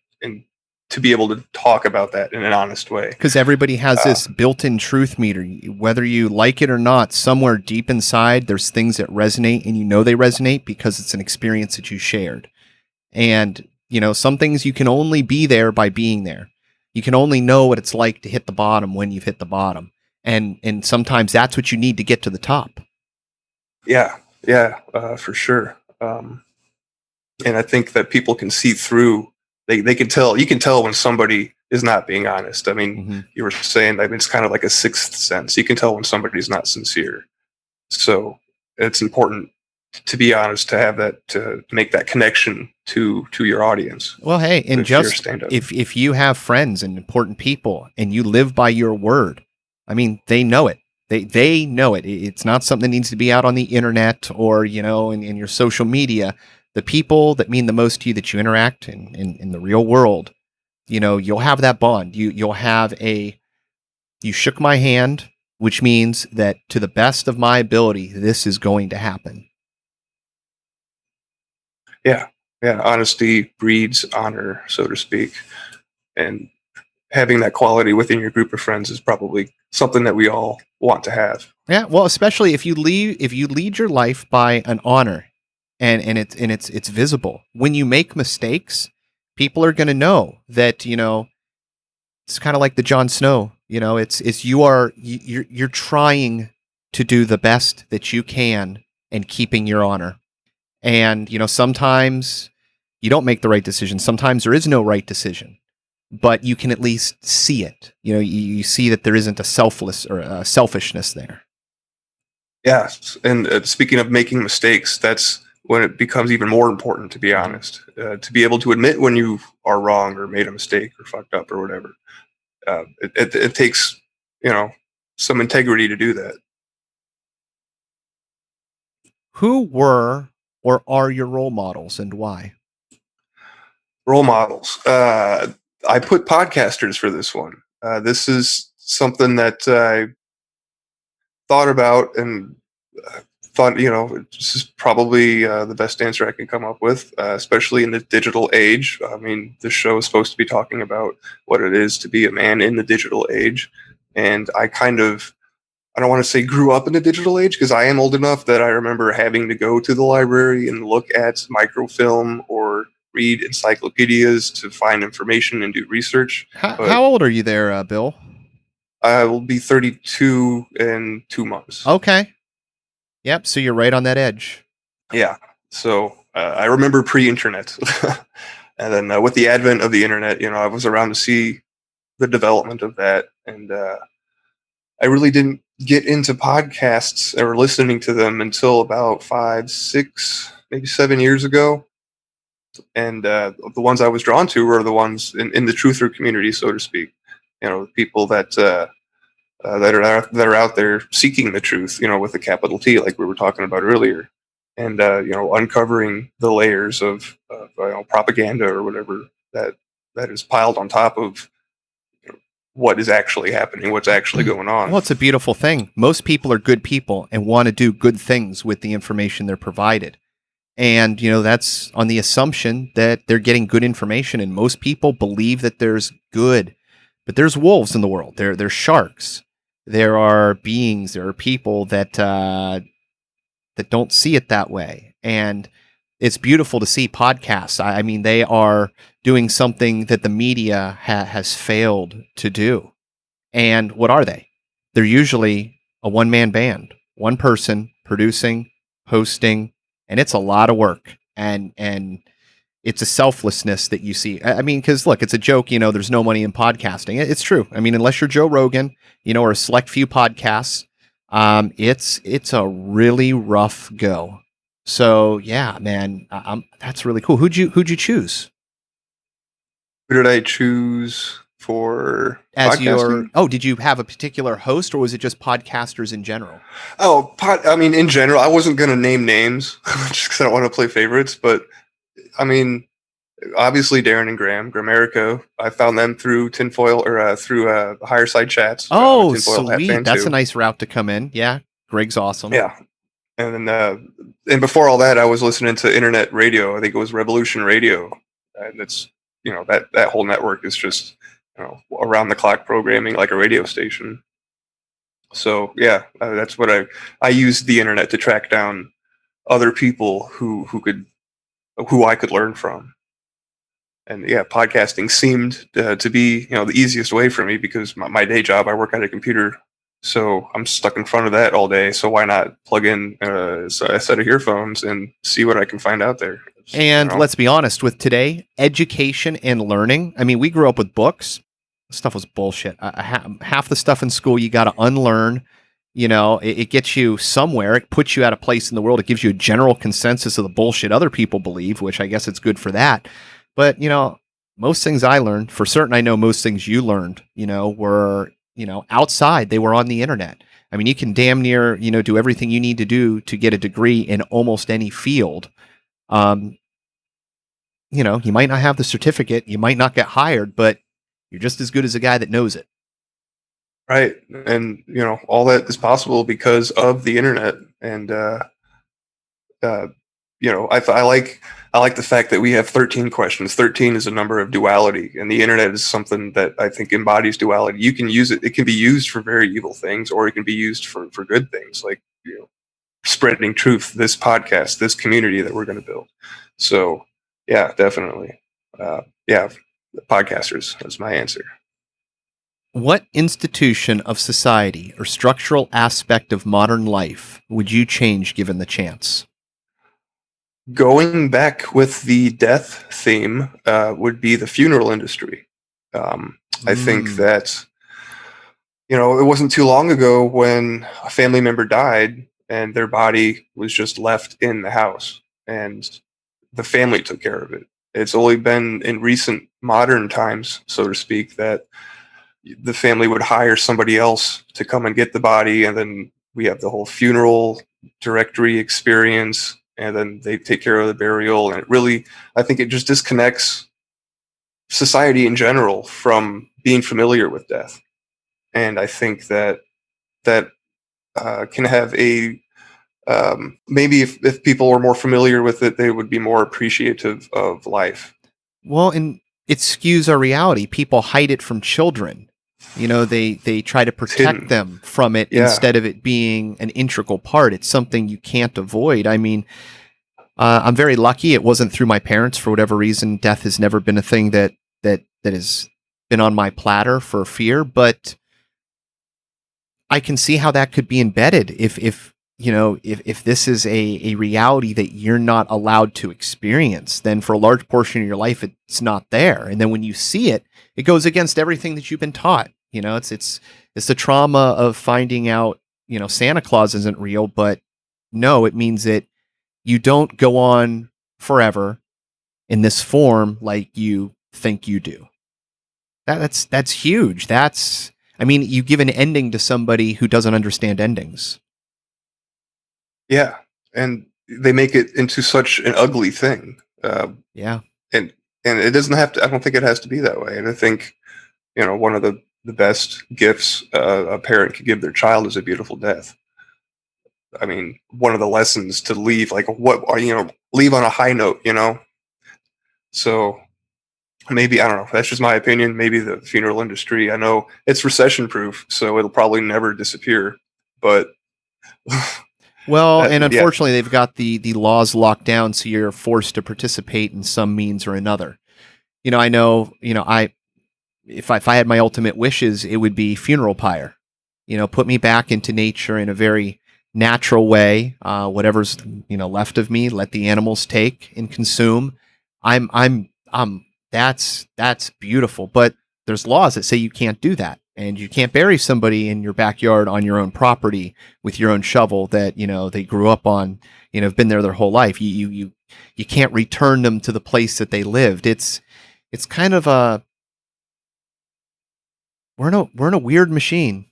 to be able to talk about that in an honest way. Because everybody has this built-in truth meter. Whether you like it or not, somewhere deep inside, there's things that resonate, and they resonate because it's an experience that you shared. And, some things you can only be there by being there. You can only know what it's like to hit the bottom when you've hit the bottom. And sometimes that's what you need to get to the top. Yeah, for sure. And I think that people can see through. They can tell. You can tell when somebody is not being honest. I mean, you were saying, I mean, it's kind of like a sixth sense. You can tell when somebody's not sincere. So it's important to be honest, to have that, to make that connection to your audience. Well, hey, and if you're just stand-up. if you have friends and important people and you live by your word, I mean, they know it. They know it. It's not something that needs to be out on the internet or, you know, in your social media. The people that mean the most to you that you interact in the real world, you know, you'll have that bond. You'll have you shook my hand, which means that to the best of my ability, this is going to happen. Yeah. Honesty breeds honor, so to speak. And having that quality within your group of friends is probably something that we all want to have. Yeah, well, especially if you lead your life by an honor, and it's visible. When you make mistakes, people are going to know that, you know, it's kind of like the Jon Snow. You know, it's you're trying to do the best that you can and keeping your honor. And you know, sometimes you don't make the right decision. Sometimes there is no right decision, but you can at least see it. You know, you see that there isn't a selfless or a selfishness there. Yeah. And speaking of making mistakes, that's when it becomes even more important, to be honest, to be able to admit when you are wrong or made a mistake or fucked up or whatever. It takes, you know, some integrity to do that. Who were or are your role models and why? Role models. I put podcasters for this one. This is something that I thought about and thought, you know, this is probably the best answer I can come up with, especially in the digital age. I mean, the show is supposed to be talking about what it is to be a man in the digital age. And I don't want to say grew up in the digital age, because I am old enough that I remember having to go to the library and look at microfilm or read encyclopedias to find information and do research. How old are you there, Bill? I will be 32 in 2 months. Okay. Yep. So you're right on that edge. Yeah. So I remember pre-internet. And then with the advent of the internet, you know, I was around to see the development of that. And I really didn't get into podcasts or listening to them until about 5, 6, maybe 7 years ago. And the ones I was drawn to were the ones in the truther community, so to speak. You know, people that are out there seeking the truth, you know, with a capital T, like we were talking about earlier, and you know, uncovering the layers of you know, propaganda or whatever that is piled on top of, you know, what is actually happening, what's actually going on. Well, it's a beautiful thing. Most people are good people and want to do good things with the information they're provided. And, you know, that's on the assumption that they're getting good information. And most people believe that there's good, but there's wolves in the world. There's sharks. There are beings. There are people that don't see it that way. And it's beautiful to see podcasts. I mean, they are doing something that the media has failed to do. And what are they? They're usually a one-man band, one person producing, hosting, and it's a lot of work. And it's a selflessness that you see. I mean, because look, it's a joke, you know, there's no money in podcasting. It's true. I mean, unless you're Joe Rogan, you know, or a select few podcasts, it's a really rough go. So yeah, man, that's really cool. Who'd you choose? Who did I choose for As podcasting? did you have a particular host, or was it just podcasters in general? Oh, I mean, in general, I wasn't going to name names just because I don't want to play favorites. But I mean, obviously, Darren and Gramerica, I found them through Tinfoil or through Higher Side Chats. Oh, Tinfoil sweet! That's a nice route to come in. Yeah, Greg's awesome. Yeah, and then and before all that, I was listening to internet radio. I think it was Revolution Radio, and it's, you know, that whole network is just, you know, around the clock programming like a radio station. So yeah, that's what I used the internet to track down other people who I could learn from. And yeah, podcasting seemed to be, you know, the easiest way for me, because my day job, I work at a computer, so I'm stuck in front of that all day. So why not plug in a set of earphones and see what I can find out there? And you know? let's be honest, with today, education and learning, I mean, we grew up with books. stuff was bullshit. Half the stuff in school you got to unlearn. It gets you somewhere. It puts you at a place in the world. It gives you a general consensus of the bullshit other people believe, which I guess it's good for that. But, most things I learned, for certain, I know most things you learned, were, outside. They were on the internet. I mean, you can damn near, do everything you need to do to get a degree in almost any field. You might not have the certificate, you might not get hired, but you're just as good as a guy that knows it. Right. And, all that is possible because of the internet. And, I like the fact that we have 13 questions. 13 is a number of duality, and the internet is something that I think embodies duality. You can use it. It can be used for very evil things, or it can be used for good things, like, spreading truth, this podcast, this community that we're going to build. So yeah, definitely. Yeah. Podcasters, that's my answer. What institution of society or structural aspect of modern life would you change given the chance? Going back with the death theme would be the funeral industry. I think that, it wasn't too long ago when a family member died and their body was just left in the house and the family took care of it. It's only been in recent modern times, so to speak, that the family would hire somebody else to come and get the body, and then we have the whole funeral directory experience, and then they take care of the burial. And I think it just disconnects society in general from being familiar with death. And I think that can have a maybe if people were more familiar with it, they would be more appreciative of life. Well, and it skews our reality. People hide it from children. They try to protect them from it instead of it being an integral part. It's something you can't avoid. I mean, I'm very lucky. It wasn't through my parents. For whatever reason, death has never been a thing that has been on my platter for fear. But I can see how that could be embedded if this is a reality that you're not allowed to experience, then for a large portion of your life, it's not there. And then when you see it, it goes against everything that you've been taught. It's the trauma of finding out, Santa Claus isn't real, but no, it means that you don't go on forever in this form like you think you do. That's huge. You give an ending to somebody who doesn't understand endings. Yeah, and they make it into such an ugly thing. Yeah, and it doesn't have to. I don't think it has to be that way. And I think one of the best gifts a parent could give their child is a beautiful death. I mean, one of the lessons to leave, like leave on a high note. So maybe, I don't know. That's just my opinion. Maybe the funeral industry. I know it's recession proof, so it'll probably never disappear. But well, and unfortunately, they've got the laws locked down, so you're forced to participate in some means or another. I know. If I had my ultimate wishes, it would be funeral pyre. Put me back into nature in a very natural way. Whatever's left of me, let the animals take and consume. That's beautiful. But there's laws that say you can't do that. And you can't bury somebody in your backyard on your own property with your own shovel that, they grew up on, have been there their whole life. You can't return them to the place that they lived. It's kind of we're in a weird machine.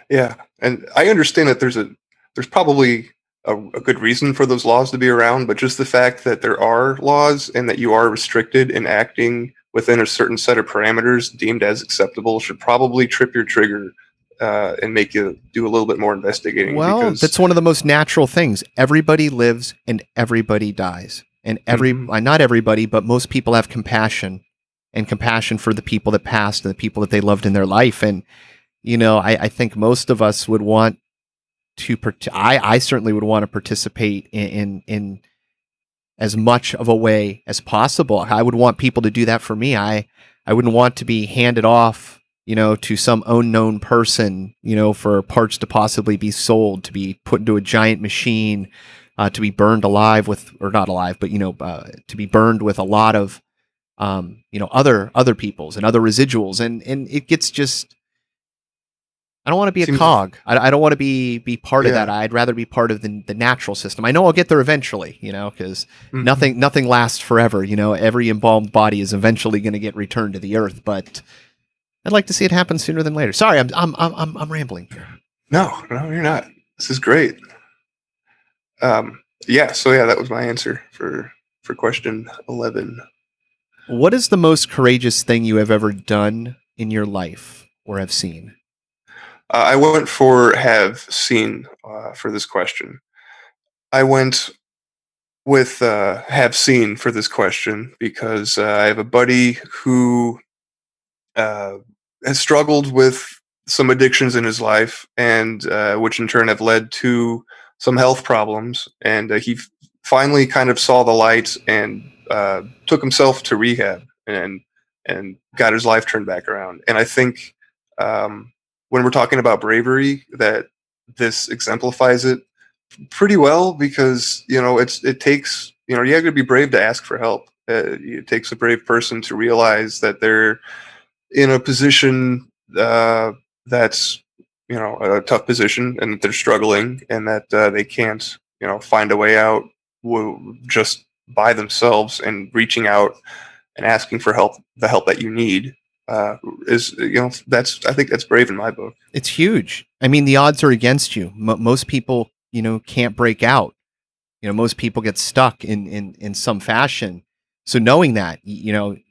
Yeah. And I understand that there's probably a good reason for those laws to be around, but just the fact that there are laws and that you are restricted in acting within a certain set of parameters deemed as acceptable should probably trip your trigger and make you do a little bit more investigating. Well, that's one of the most natural things. Everybody lives and everybody dies. And not everybody, but most people have compassion for the people that passed and the people that they loved in their life. And, I think most of us would want to, I certainly would want to participate in as much of a way as possible. I would want people to do that for me. I wouldn't want to be handed off, to some unknown person, for parts to possibly be sold, to be put into a giant machine, to be burned alive with, or not alive, but, to be burned with a lot of other people's and other residuals, and it gets just. I don't want to be a Seems, cog. I don't want to be part of that. yeah. I'd rather be part of the natural system. I know I'll get there eventually, because Mhm. nothing lasts forever. Every embalmed body is eventually going to get returned to the earth, but I'd like to see it happen sooner than later. Sorry, I'm rambling here. No, you're not. This is great. Yeah. So yeah, that was my answer for question 11. What is the most courageous thing you have ever done in your life or have seen? I went for have seen for this question. I went with have seen for this question because I have a buddy who uh, has struggled with some addictions in his life, and which in turn have led to some health problems. And he finally kind of saw the light and took himself to rehab and got his life turned back around. And I think when we're talking about bravery, that this exemplifies it pretty well because it takes you have to be brave to ask for help. It takes a brave person to realize that they're in a position that's a tough position and that they're struggling and that they can't find a way out just by themselves, and reaching out and asking for help, the help that you need, is that's I think that's brave in my book. It's huge. I mean, the odds are against you. Most people, can't break out. Most people get stuck in some fashion. So knowing that, you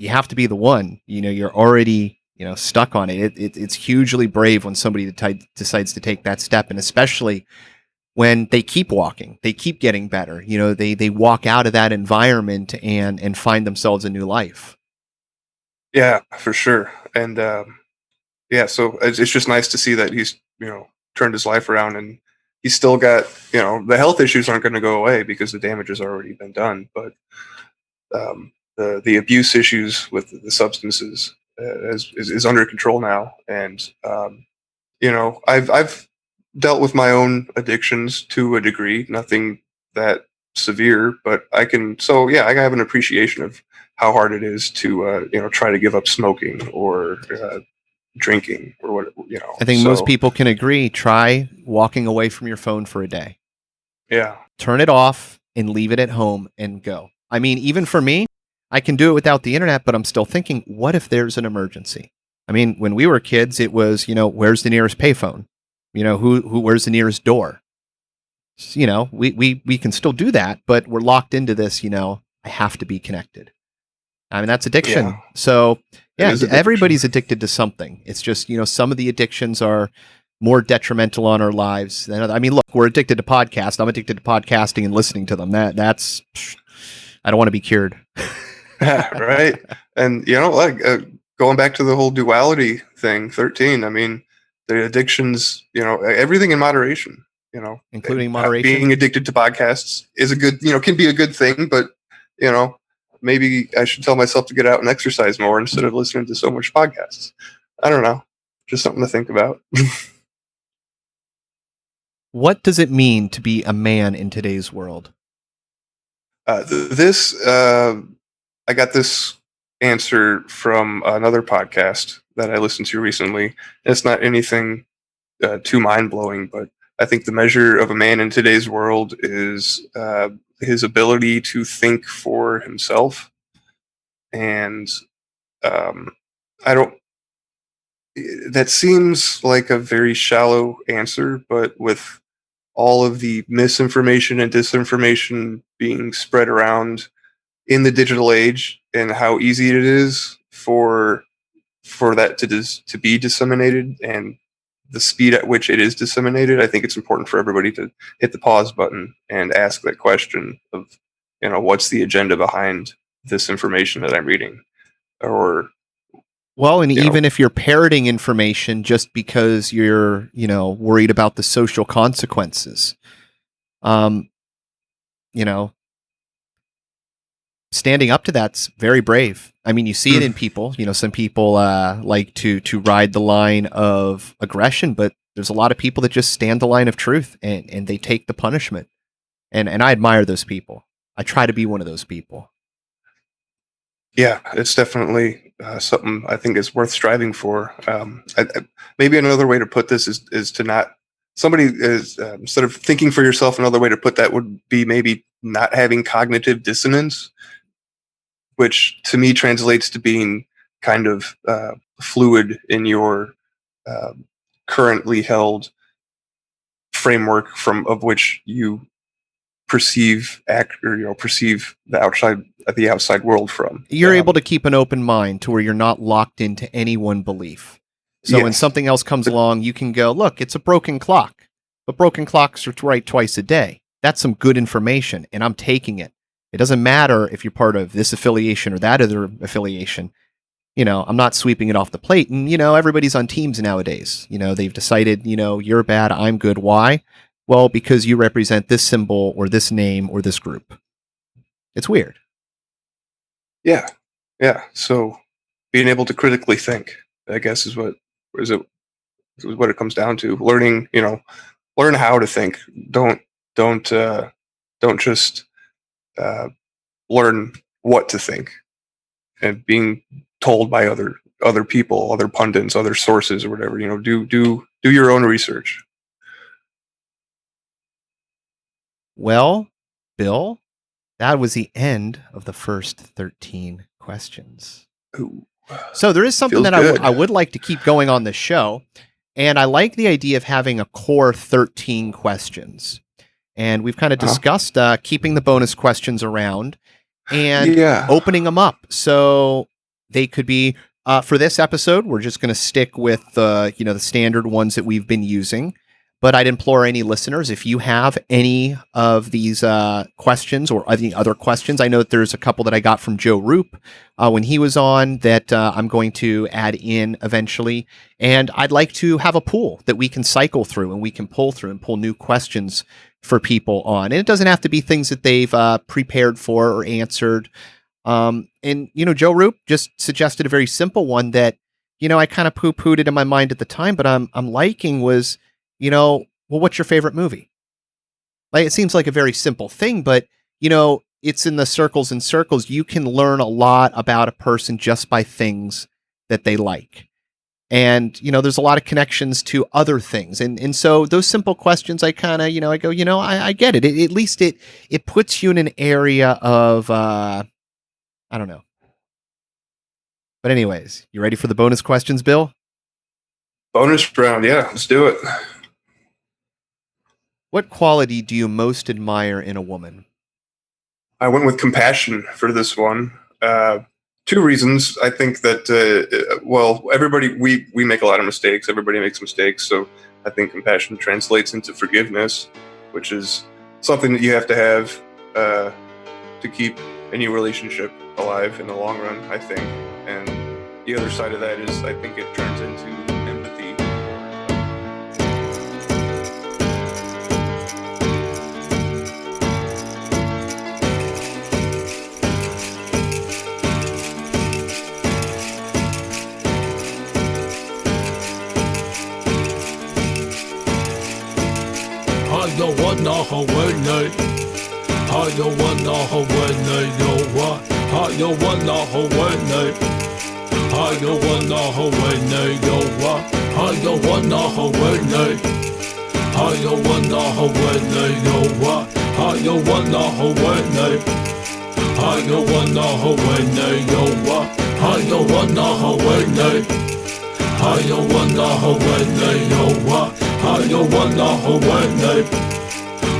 have to be the one. You're already stuck on it. It's hugely brave when somebody decides to take that step, and especially when they keep walking, they keep getting better. They walk out of that environment and find themselves a new life. Yeah, for sure. And yeah, so it's just nice to see that he's turned his life around, and he's still got the health issues aren't going to go away because the damage has already been done, but the abuse issues with the substances is under control now. And I've dealt with my own addictions to a degree, nothing that severe, but I can. So yeah, I have an appreciation of how hard it is to try to give up smoking or drinking or what I think most So people can agree. Try walking away from your phone for a day. yeah, Turn it off and leave it at home and go. I mean, even for me, I can do it without the internet, but I'm still thinking, what if there's an emergency? I mean, when we were kids, it was, where's the nearest payphone? Where's the nearest door? We can still do that, but we're locked into this, I have to be connected. I mean, that's yeah, addiction. So it yeah, is addiction. everybody's addicted to something. It's just, some of the addictions are more detrimental on our lives than other. I mean, look, we're addicted to podcasts. I'm addicted to podcasting and listening to them. That's I don't want to be cured. Right. And like going back to the whole duality thing, 13, I mean, the addictions, everything in moderation. Including Being moderation. addicted to podcasts is a good, can be a good thing, but you know maybe I should tell myself to get out and exercise more instead of listening to so much podcasts. I don't know, just something to think about. What does it mean to be a man in today's world? This I got this answer from another podcast that I listened to recently. And it's not anything too mind blowing, but I think the measure of a man in today's world is his ability to think for himself. And um, I don't. That seems like a very shallow answer, but with all of the misinformation and disinformation being spread around in the digital age, and how easy it is for that to be disseminated, and the speed at which it is disseminated, I think it's important for everybody to hit the pause button and ask that question of, what's the agenda behind this information that I'm reading, or Well, and you know, even if you're parroting information just because you're, worried about the social consequences, um, you know, standing up to that's very brave. I mean, you see it in people. Some people like to ride the line of aggression, but there's a lot of people that just stand the line of truth and they take the punishment. And I admire those people. I try to be one of those people. Yeah, it's definitely something I think is worth striving for. Maybe another way to put this is to not somebody is instead of thinking for yourself. Another way to put that would be maybe not having cognitive dissonance, which to me translates to being kind of fluid in your uh, currently held framework from of which you perceive perceive the outside world from. You're able to keep an open mind to where you're not locked into any one belief. So when Yes, something else comes along, you can go, look, it's a broken clock, but broken clocks are right twice a day. That's some good information, and I'm taking it. It doesn't matter if you're part of this affiliation or that other affiliation. I'm not sweeping it off the plate. And, everybody's on teams nowadays. They've decided, you're bad, I'm good. Why? Well, because you represent this symbol or this name or this group. It's weird. yeah, yeah. So being able to critically think, I guess, is it is what it comes down to. Learning, learn how to think. Don't don't just uh, learn what to think, and being told by other people, other pundits, other sources, or whatever. Do your own research. Well, Bill, that was the end of the first 13 questions. Ooh, So there is something feels that good. I would like to keep going on this show. And I like the idea of having a core 13 questions. And we've kind of discussed keeping the bonus questions around and Yeah. opening them up. So they could be, for this episode, we're just going to stick with the standard ones that we've been using. But I'd implore any listeners, if you have any of these questions or any other questions, I know that there's a couple that I got from Joe Roop when he was on that I'm going to add in eventually. And I'd like to have a pool that we can cycle through and we can pull through and pull new questions for people on. And it doesn't have to be things that they've prepared for or answered. Joe Roop just suggested a very simple one that, I kind of poo-pooed it in my mind at the time, but I'm liking was, well, what's your favorite movie? Like, it seems like a very simple thing, but, it's in the circles and circles. You can learn a lot about a person just by things that they like. And, there's a lot of connections to other things. And so those simple questions, I kind of, I go, I get it. At least it puts you in an area of, I don't know. But anyways, you ready for the bonus questions, Bill? Bonus round, yeah, let's do it. What quality do you most admire in a woman? I went with compassion for this one. Two reasons. I think that everybody we make a lot of mistakes. Everybody makes mistakes, so I think compassion translates into forgiveness, which is something that you have to keep any relationship alive in the long run, I think. And the other side of that is I think it turns into empathy. I wanna hawani. I wanna hawani. Yo what? I wanna hawani. I wanna hawani. Yo what? I wanna hawani. I wanna hawani. Yo what? I wanna hawani. I wanna hawani. Yo what? I wanna hawani. I wanna hawani. Yo what? I wanna hawani.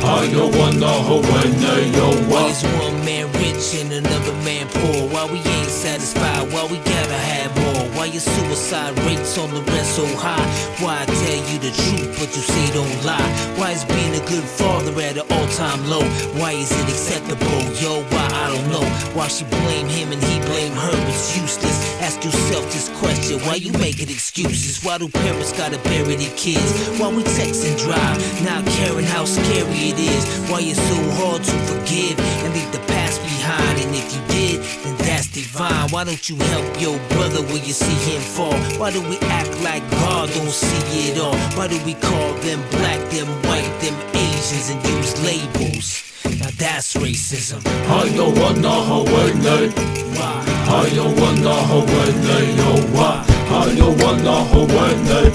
I wanna hawani. Yo Why what? is one man rich and another man poor? Why we ain't satisfied? Why we gotta have more? Why your suicide rates on the rest so high? Why I tell you the truth but you say don't lie? Why is being a good father at an all-time low? Why is it acceptable? Yo, why I don't know. Why she blame him and he blame her? It's useless. Ask yourself this question. Why you making excuses? Why do parents gotta bury their kids? Why we text and drive, not caring how scary it is? Why it's so hard to forgive and leave the past behind? And if you did, then that's divine. Why don't you help your brother when you see him fall? Why do we act like God don't see it all? Why do we call them black, them white, them Asians and use labels? Now that's racism. I wanna hawani. Why? 하여원나 허원네요와 하여원나 허원네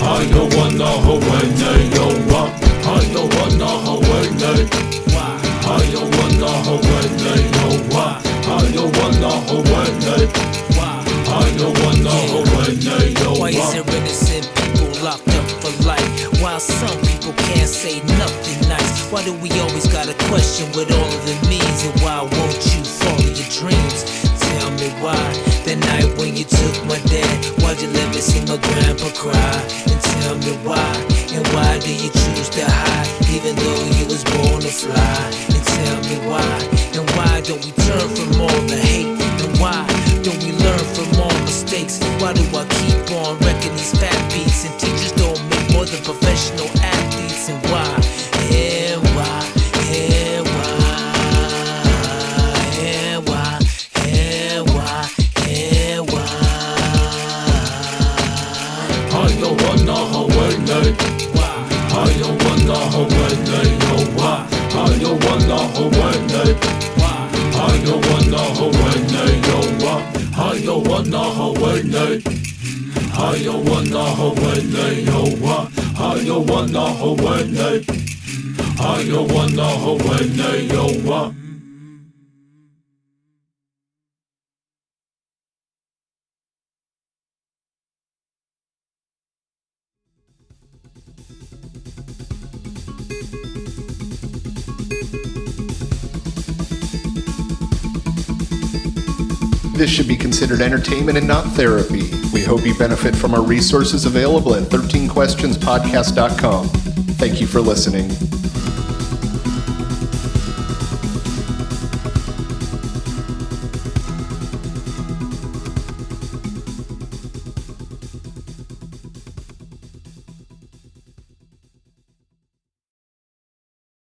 하여원나 허원네요와 하여원나 허원네 하여원나 허원네요와 하여원나 허원네 하여원나 허원네요와 Why is there innocent people locked up for life, while some people can't say nothing nice? Why do we always gotta question what all of it means? And why won't you follow your dreams? Tell me why, the night when you took my dad, why'd you let me see my grandpa cry? And tell me why, and why do you choose to hide, even though you was born to fly? And tell me why, and why don't we turn from all the hate? And why don't we learn from all mistakes? Why do I keep on wrecking these fat beats? And teachers don't make more than professional athletes? And why, and why, and why, and why, and why, and why? 하여원나 허원네 하여원나 허원네요와 하여원나 허원네 하여원나 허원네요와 하여원나 허원네 하여원나 허원네요와 하여원나 허원네 하여원나 허원네요와 This should be considered entertainment and not therapy. We hope you benefit from our resources available at 13questionspodcast.com. Thank you for listening.